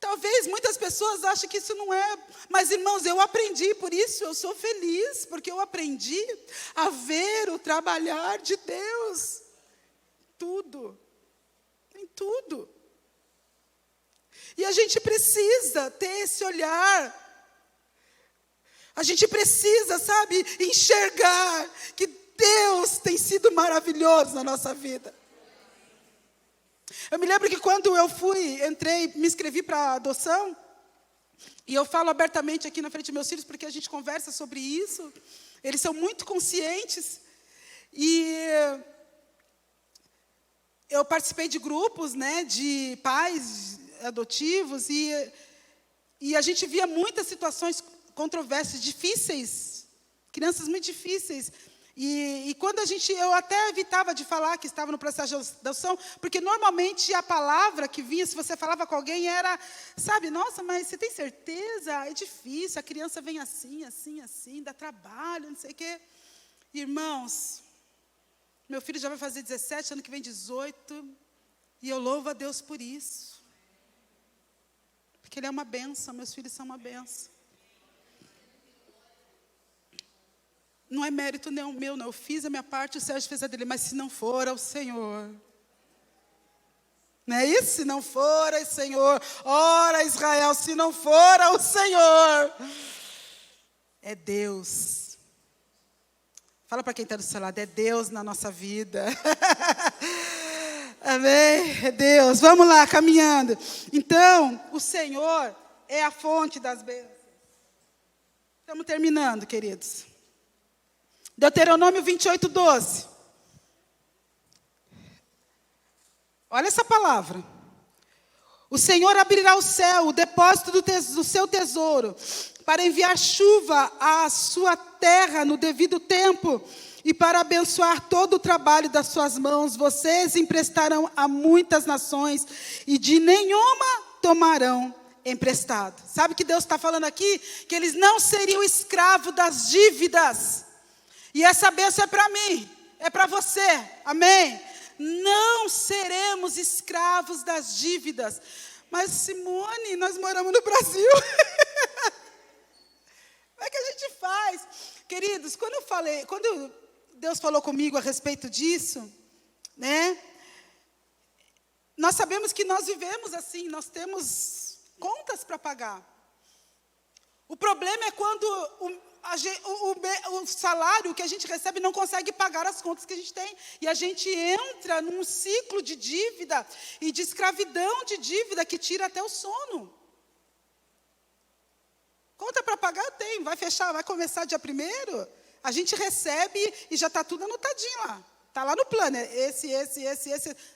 Talvez muitas pessoas achem que isso não é, mas irmãos, eu aprendi, por isso eu sou feliz, porque eu aprendi a ver o trabalhar de Deus. Tudo, em tudo. E a gente precisa ter esse olhar. A gente precisa, sabe, enxergar que Deus tem sido maravilhoso na nossa vida. Eu me lembro que quando eu me inscrevi para adoção, e eu falo abertamente aqui na frente dos meus filhos, porque a gente conversa sobre isso, eles são muito conscientes, e eu participei de grupos, né, de pais adotivos, e a gente via muitas situações controversas, difíceis, crianças muito difíceis. E quando eu até evitava de falar que estava no processo de adoção, porque normalmente a palavra que vinha, se você falava com alguém, era, sabe, nossa, mas você tem certeza? É difícil, a criança vem assim, assim, assim, dá trabalho, não sei o quê. Irmãos, meu filho já vai fazer 17, ano que vem 18, e eu louvo a Deus por isso. Porque Ele é uma bênção, meus filhos são uma bênção. Não é mérito meu, não. Eu fiz a minha parte, o Sérgio fez a dele. Mas se não for ao Senhor. Não é isso? Se não for ao Senhor. Ora, Israel, se não for ao Senhor. É Deus. Fala para quem está do seu lado. É Deus na nossa vida. Amém? É Deus. Vamos lá, caminhando. Então, o Senhor é a fonte das bênçãos. Estamos terminando, queridos. Deuteronômio 28, 12. Olha essa palavra. O Senhor abrirá o céu, o depósito do seu tesouro, para enviar chuva à sua terra no devido tempo, e para abençoar todo o trabalho das suas mãos. Vocês emprestarão a muitas nações, e de nenhuma tomarão emprestado. Sabe o que Deus está falando aqui? Que eles não seriam escravos das dívidas. E essa bênção é para mim, é para você, amém? Não seremos escravos das dívidas. Mas Simone, nós moramos no Brasil. Como é que a gente faz? Queridos, quando Deus falou comigo a respeito disso, né? Nós sabemos que nós vivemos assim, nós temos contas para pagar. O problema é quando o salário que a gente recebe não consegue pagar as contas que a gente tem. E a gente entra num ciclo de dívida e de escravidão de dívida que tira até o sono. Conta para pagar tem, vai fechar, vai começar dia 1º. A gente recebe e já está tudo anotadinho lá. Está lá no plano, esse,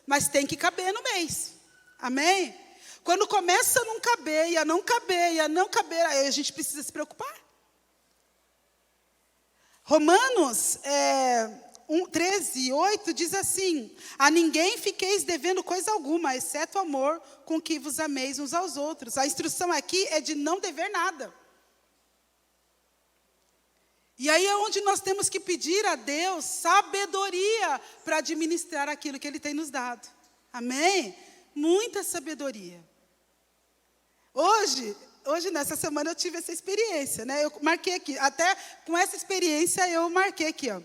mas tem que caber no mês. Amém? Quando começa a não caber, e a não caber, aí a gente precisa se preocupar. Romanos 13, 8 diz assim: a ninguém fiqueis devendo coisa alguma, exceto o amor com que vos ameis uns aos outros. A instrução aqui é de não dever nada. E aí é onde nós temos que pedir a Deus sabedoria para administrar aquilo que Ele tem nos dado. Amém? Muita sabedoria. Hoje, nessa semana, eu tive essa experiência, né? Eu marquei aqui, até com essa experiência, eu marquei aqui, ó.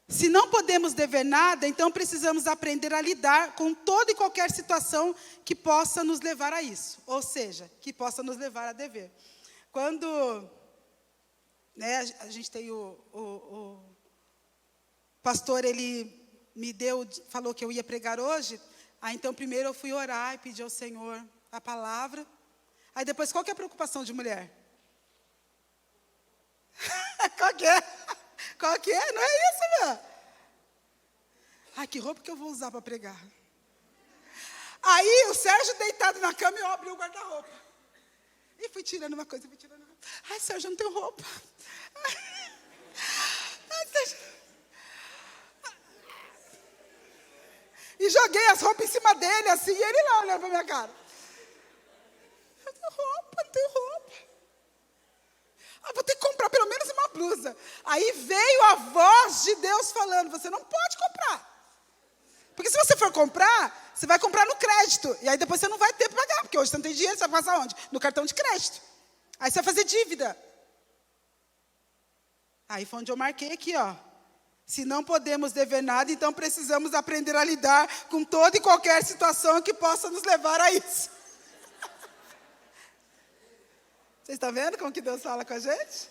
Se não podemos dever nada, então precisamos aprender a lidar com toda e qualquer situação que possa nos levar a isso. Ou seja, que possa nos levar a dever. Quando né, a gente tem o pastor, ele falou que eu ia pregar hoje. Aí então primeiro eu fui orar e pedir ao Senhor a palavra. Aí depois, qual que é a preocupação de mulher? Qual que é? Qual que é? Não é isso, meu? Ai, que roupa que eu vou usar para pregar? Aí o Sérgio deitado na cama e eu abri o guarda-roupa. E fui tirando uma coisa, fui tirando outra. Ai, Sérgio, eu não tenho roupa. Ai, Sérgio. E joguei as roupas em cima dele, assim, e ele lá olhando para minha cara. Eu não tenho roupa, não tenho roupa. Ah, vou ter que comprar pelo menos uma blusa. Aí veio a voz de Deus falando, você não pode comprar. Porque se você for comprar, você vai comprar no crédito. E aí depois você não vai ter para pagar, porque hoje você não tem dinheiro, você vai passar onde? No cartão de crédito. Aí você vai fazer dívida. Aí foi onde eu marquei aqui, ó. Se não podemos dever nada, então precisamos aprender a lidar com toda e qualquer situação que possa nos levar a isso. Vocês estão vendo como que Deus fala com a gente?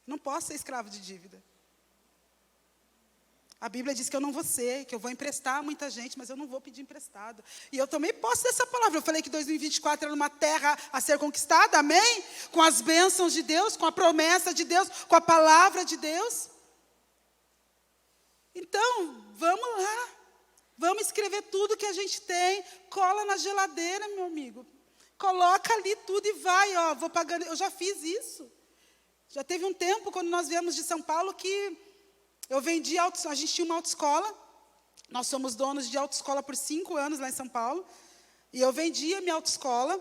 Não posso ser escravo de dívida. A Bíblia diz que eu não vou ser, que eu vou emprestar a muita gente, mas eu não vou pedir emprestado. E eu tomei posse dessa palavra. Eu falei que 2024 era uma terra a ser conquistada, amém? Com as bênçãos de Deus, com a promessa de Deus, com a palavra de Deus. Então, vamos lá. Vamos escrever tudo que a gente tem. Cola na geladeira, meu amigo. Coloca ali tudo e vai, ó. Vou pagando. Eu já fiz isso. Já teve um tempo, quando nós viemos de São Paulo, que eu vendi, a gente tinha uma autoescola, nós somos donos de autoescola por 5 anos lá em São Paulo, e eu vendia minha autoescola.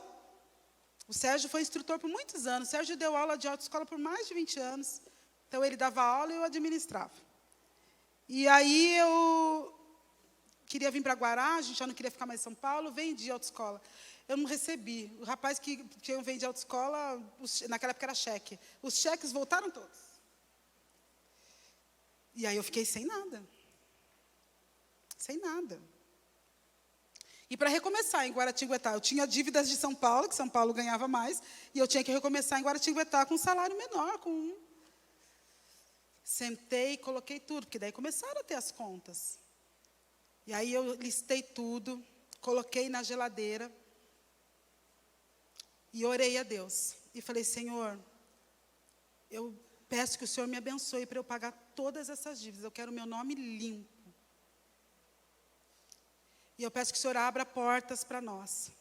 O Sérgio foi instrutor por muitos anos, o Sérgio deu aula de autoescola por mais de 20 anos, então ele dava aula e eu administrava. E aí eu queria vir para Guará, a gente já não queria ficar mais em São Paulo, vendi a autoescola. Eu não recebi, o rapaz que eu vendi a autoescola, naquela época era cheque, os cheques voltaram todos. E aí eu fiquei sem nada. Sem nada. E para recomeçar em Guaratinguetá, eu tinha dívidas de São Paulo, que São Paulo ganhava mais, e eu tinha que recomeçar em Guaratinguetá com um salário menor. Sentei e coloquei tudo, porque daí começaram a ter as contas. E aí eu listei tudo, coloquei na geladeira, e orei a Deus. E falei, Senhor, eu peço que o Senhor me abençoe para eu pagar todas essas dívidas. Eu quero o meu nome limpo. E eu peço que o Senhor abra portas para nós.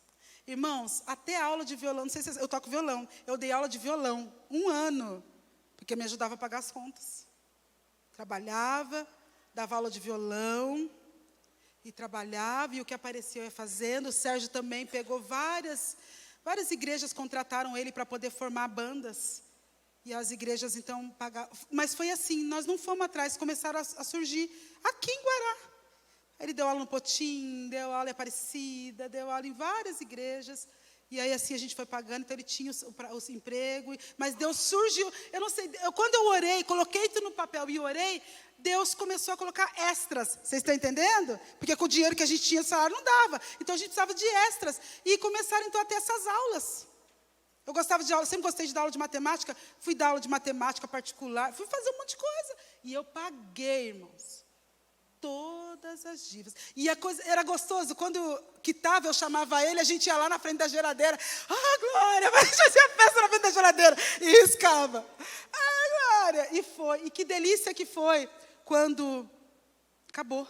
Irmãos, até a aula de violão, não sei se eu toco violão. Eu dei aula de violão 1 ano, porque me ajudava a pagar as contas. Trabalhava, dava aula de violão, e trabalhava, e o que aparecia eu ia fazendo. O Sérgio também pegou várias igrejas, contrataram ele para poder formar bandas. E as igrejas, então, pagavam. Mas foi assim, nós não fomos atrás, começaram a surgir aqui em Guará. Ele deu aula no Potim, deu aula em Aparecida, deu aula em várias igrejas. E aí, assim, a gente foi pagando, então ele tinha os empregos. Mas Deus surgiu, eu não sei, quando eu orei, coloquei tudo no papel e orei, Deus começou a colocar extras. Vocês estão entendendo? Porque com o dinheiro que a gente tinha, o salário não dava. Então, a gente precisava de extras. E começaram, então, a ter essas aulas. Eu gostava de aula, sempre gostei de dar aula de matemática, fui dar aula de matemática particular, fui fazer um monte de coisa. E eu paguei, irmãos, todas as dívidas. E a coisa era gostoso, quando quitava, eu chamava ele, a gente ia lá na frente da geladeira. Ah, Glória, vai fazer a festa na frente da geladeira. E riscava. Ah, Glória. E foi. E que delícia que foi quando acabou.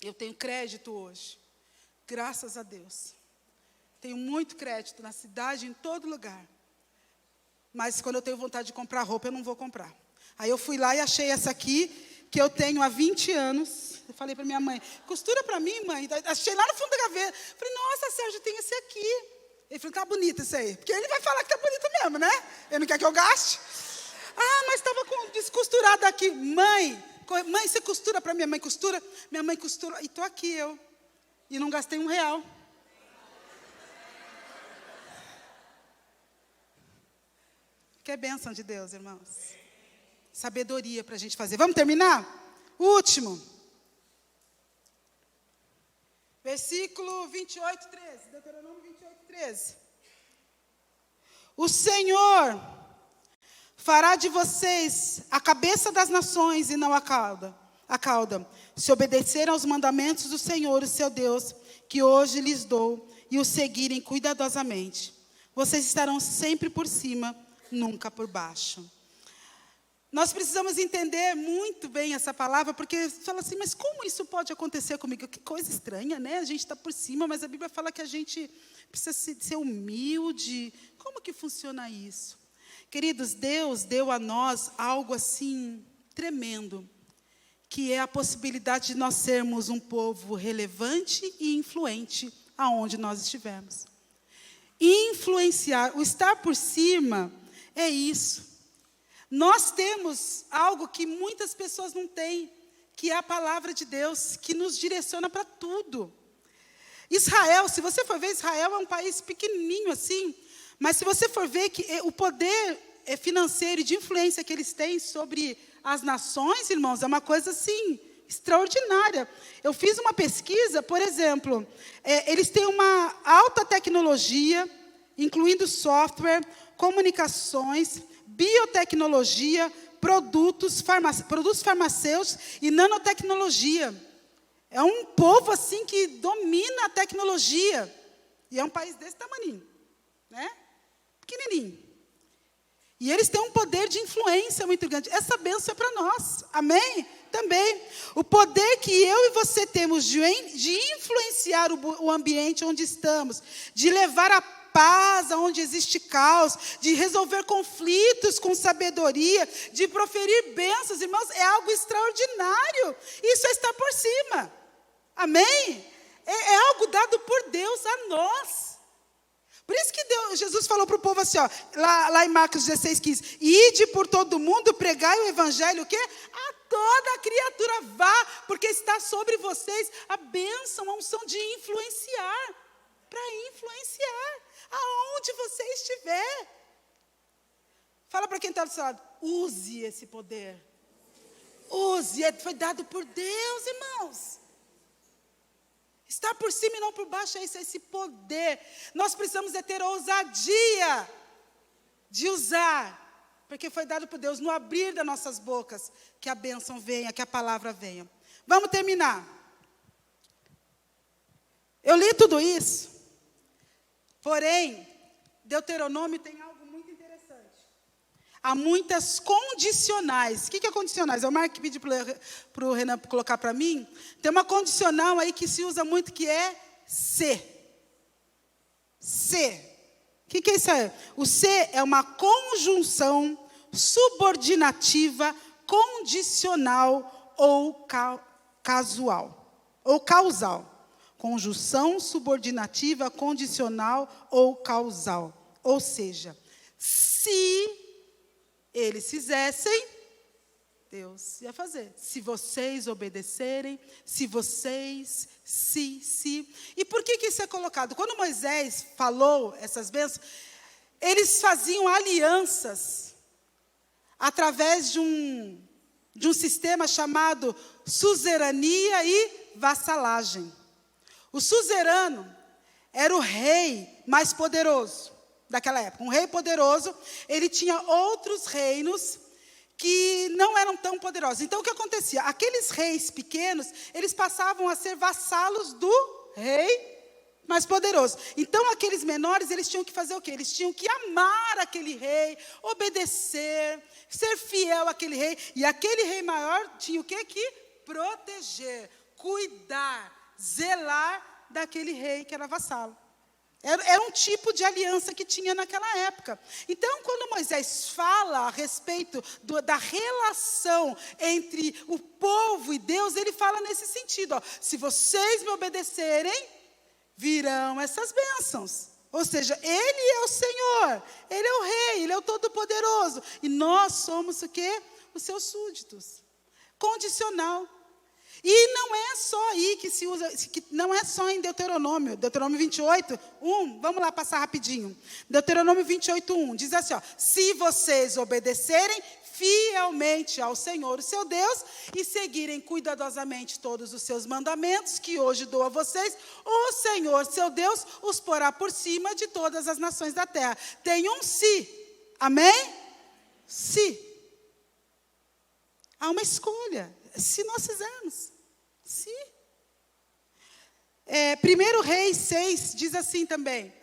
Eu tenho crédito hoje, graças a Deus. Tenho muito crédito na cidade, em todo lugar. Mas quando eu tenho vontade de comprar roupa, eu não vou comprar. Aí eu fui lá e achei essa aqui, que eu tenho há 20 anos. Eu falei para minha mãe, costura para mim, mãe. Achei lá no fundo da gaveta. Falei, nossa, Sérgio, tem esse aqui. Ele falou, tá bonito isso aí. Porque ele vai falar que tá bonito mesmo, né? Ele não quer que eu gaste. Ah, mas estava descosturado aqui. Mãe, você costura para minha mãe? Costura? Minha mãe costura. E estou aqui eu. E não gastei R$1. Que é bênção de Deus, irmãos. Sabedoria para a gente fazer. Vamos terminar? O último. Versículo 28, 13. Deuteronômio 28, 13. O Senhor fará de vocês a cabeça das nações e não a cauda. Se obedecerem aos mandamentos do Senhor, o seu Deus, que hoje lhes dou, e os seguirem cuidadosamente, vocês estarão sempre por cima, nunca por baixo. Nós precisamos entender muito bem essa palavra, porque fala assim, mas como isso pode acontecer comigo? Que coisa estranha, né? A gente está por cima, mas a Bíblia fala que a gente precisa ser humilde. Como que funciona isso? Queridos, Deus deu a nós algo assim tremendo, que é a possibilidade de nós sermos um povo relevante e influente aonde nós estivermos. Influenciar, o estar por cima é isso. Nós temos algo que muitas pessoas não têm, que é a palavra de Deus, que nos direciona para tudo. Israel, se você for ver, Israel é um país pequenininho assim, mas se você for ver que o poder financeiro e de influência que eles têm sobre as nações, irmãos, é uma coisa assim, extraordinária. Eu fiz uma pesquisa, por exemplo, eles têm uma alta tecnologia, incluindo software, comunicações, biotecnologia, produtos farmacêuticos e nanotecnologia. É um povo assim que domina a tecnologia. E é um país desse tamaninho, né? Pequenininho. E eles têm um poder de influência muito grande. Essa bênção é para nós. Amém? Também. O poder que eu e você temos de influenciar o ambiente onde estamos, de levar a paz aonde existe caos, de resolver conflitos com sabedoria, de proferir bênçãos, irmãos, é algo extraordinário. Isso é estar por cima. Amém? É algo dado por Deus a nós. Por isso que Jesus falou para o povo assim, ó, lá em Marcos 16, 15, ide por todo mundo, pregai o evangelho, o quê? A toda criatura vá, porque está sobre vocês a bênção, a unção de influenciar, para influenciar, aonde você estiver. Fala para quem está do seu lado, use esse poder. Use, foi dado por Deus, irmãos. Estar por cima e não por baixo é esse poder. Nós precisamos ter ousadia de usar, porque foi dado por Deus, no abrir das nossas bocas, que a bênção venha, que a palavra venha. Vamos terminar. Eu li tudo isso, porém, Deuteronômio tem algo muito interessante. Há muitas condicionais. O que é condicionais? O Mark pediu para o Renan colocar para mim. Tem uma condicional aí que se usa muito, que é se. Se. O que é isso aí? O se é uma conjunção subordinativa, condicional ou casual. Ou causal. Conjunção subordinativa, condicional ou causal. Ou seja, se eles fizessem, Deus ia fazer. Se vocês obedecerem, se vocês, se. E por que isso é colocado? Quando Moisés falou essas bênçãos, eles faziam alianças através de um sistema chamado suzerania e vassalagem. O suzerano era o rei mais poderoso daquela época. Um rei poderoso, ele tinha outros reinos que não eram tão poderosos. Então, o que acontecia? Aqueles reis pequenos, eles passavam a ser vassalos do rei mais poderoso. Então, aqueles menores, eles tinham que fazer o quê? Eles tinham que amar aquele rei, obedecer, ser fiel àquele rei. E aquele rei maior tinha o quê? Que proteger, cuidar, zelar daquele rei que era vassalo. Era um tipo de aliança que tinha naquela época. Então, quando Moisés fala a respeito da relação entre o povo e Deus, ele fala nesse sentido. Ó, se vocês me obedecerem, virão essas bênçãos. Ou seja, Ele é o Senhor, Ele é o Rei, Ele é o Todo-Poderoso. E nós somos o quê? Os seus súditos. Condicional. E não é só aí que se usa, não é só em Deuteronômio 28, 1, vamos lá passar rapidinho. Deuteronômio 28, 1, diz assim, ó, se vocês obedecerem fielmente ao Senhor, o seu Deus, e seguirem cuidadosamente todos os seus mandamentos, que hoje dou a vocês, o Senhor, seu Deus, os porá por cima de todas as nações da terra. Tem um se. Amém? Se. Há uma escolha. Se nós fizermos. Se. 1 Reis 6 diz assim também.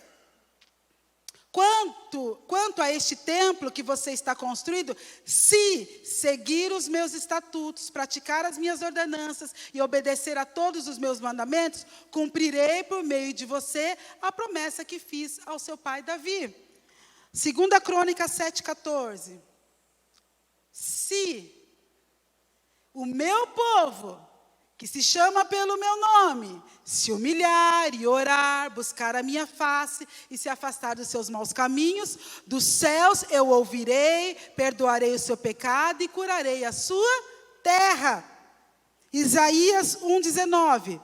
Quanto a este templo que você está construindo, se seguir os meus estatutos, praticar as minhas ordenanças e obedecer a todos os meus mandamentos, cumprirei por meio de você a promessa que fiz ao seu pai Davi. 2 Crônicas 7,14. Se o meu povo, que se chama pelo meu nome, se humilhar e orar, buscar a minha face e se afastar dos seus maus caminhos, dos céus eu ouvirei, perdoarei o seu pecado e curarei a sua terra. Isaías 1,19.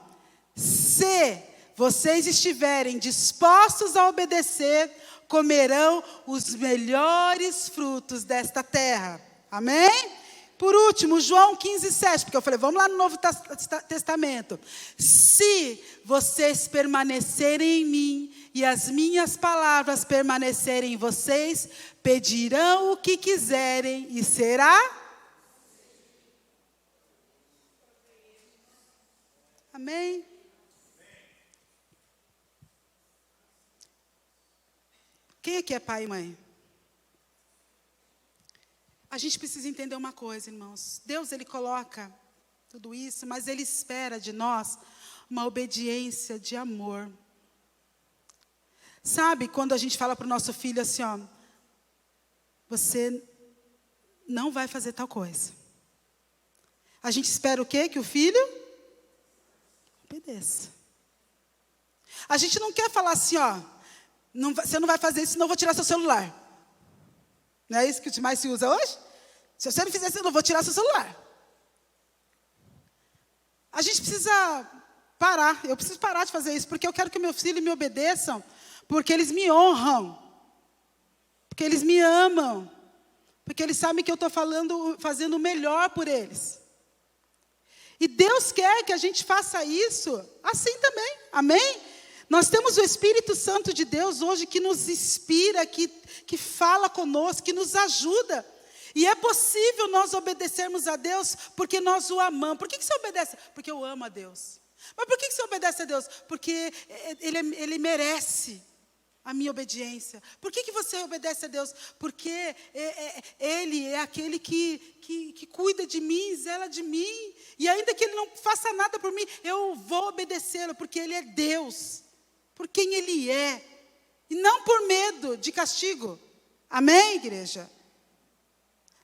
Se vocês estiverem dispostos a obedecer, comerão os melhores frutos desta terra. Amém? Por último, João 15,7, porque eu falei, vamos lá no Novo Testamento. Se vocês permanecerem em mim e as minhas palavras permanecerem em vocês, pedirão o que quiserem e será? Amém? Quem aqui é pai e mãe? A gente precisa entender uma coisa, irmãos. Deus, Ele coloca tudo isso, mas Ele espera de nós uma obediência de amor. Sabe, quando a gente fala para o nosso filho assim, ó, você não vai fazer tal coisa. A gente espera o quê? Que o filho obedeça. A gente não quer falar assim, ó, você não vai fazer isso, senão eu vou tirar seu celular. Não é isso que mais se usa hoje? Se você não fizer isso, eu não vou tirar seu celular. A gente precisa parar. Eu preciso parar de fazer isso, porque eu quero que meus filhos me obedeçam, porque eles me honram, porque eles me amam, porque eles sabem que eu estou fazendo o melhor por eles. E Deus quer que a gente faça isso assim também. Amém? Nós temos o Espírito Santo de Deus hoje que nos inspira, que fala conosco, que nos ajuda. E é possível nós obedecermos a Deus porque nós o amamos. Por que você obedece? Porque eu amo a Deus. Mas por que você obedece a Deus? Porque Ele merece a minha obediência. Por que você obedece a Deus? Porque Ele é aquele que cuida de mim, zela de mim. E ainda que Ele não faça nada por mim, eu vou obedecê-lo, porque Ele é Deus. Por quem Ele é. E não por medo de castigo. Amém, igreja?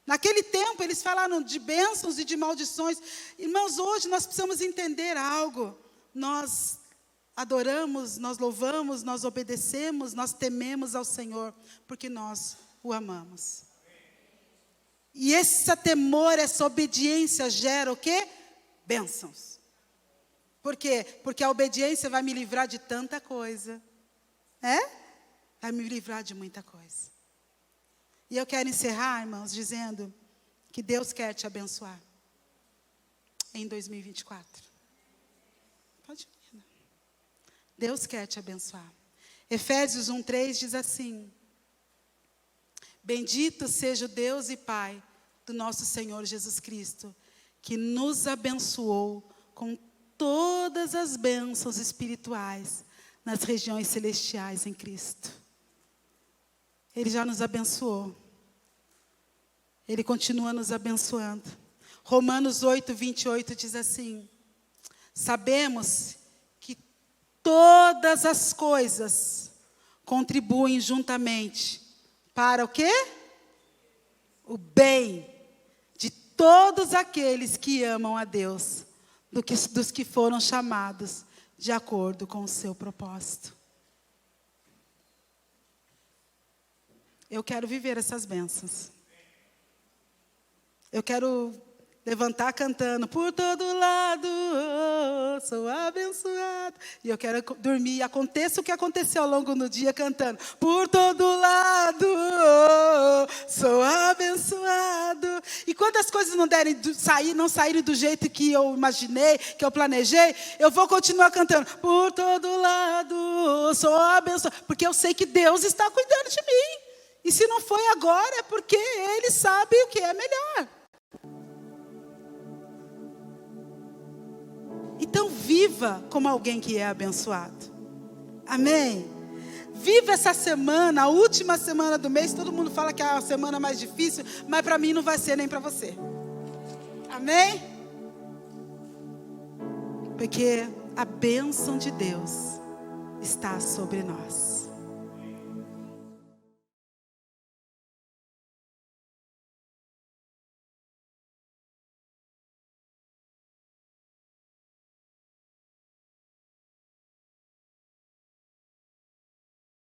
Naquele tempo, eles falaram de bênçãos e de maldições. Irmãos, hoje nós precisamos entender algo. Nós adoramos, nós louvamos, nós obedecemos, nós tememos ao Senhor, porque nós o amamos. E esse temor, essa obediência gera o quê? Bênçãos. Por quê? Porque a obediência vai me livrar de tanta coisa. Vai me livrar de muita coisa. E eu quero encerrar, irmãos, dizendo que Deus quer te abençoar em 2024. Pode vir, né? Deus quer te abençoar. Efésios 1:3 diz assim: bendito seja o Deus e Pai do nosso Senhor Jesus Cristo, que nos abençoou com todas as bênçãos espirituais nas regiões celestiais em Cristo. Ele já nos abençoou. Ele continua nos abençoando. Romanos 8:28 diz assim: sabemos que todas as coisas contribuem juntamente para o quê? O bem de todos aqueles que amam a Deus, dos que foram chamados de acordo com o seu propósito. Eu quero viver essas bênçãos. Eu quero levantar cantando, por todo lado, sou abençoado. E eu quero dormir, aconteça o que acontecer ao longo do dia, cantando, por todo lado, sou abençoado. E quando as coisas não saírem do jeito que eu imaginei, que eu planejei, eu vou continuar cantando, por todo lado, sou abençoado. Porque eu sei que Deus está cuidando de mim. E se não foi agora, é porque Ele sabe o que é melhor. Então viva como alguém que é abençoado. Amém? Viva essa semana, a última semana do mês. Todo mundo fala que é a semana mais difícil, mas para mim não vai ser nem para você. Amém? Porque a bênção de Deus está sobre nós.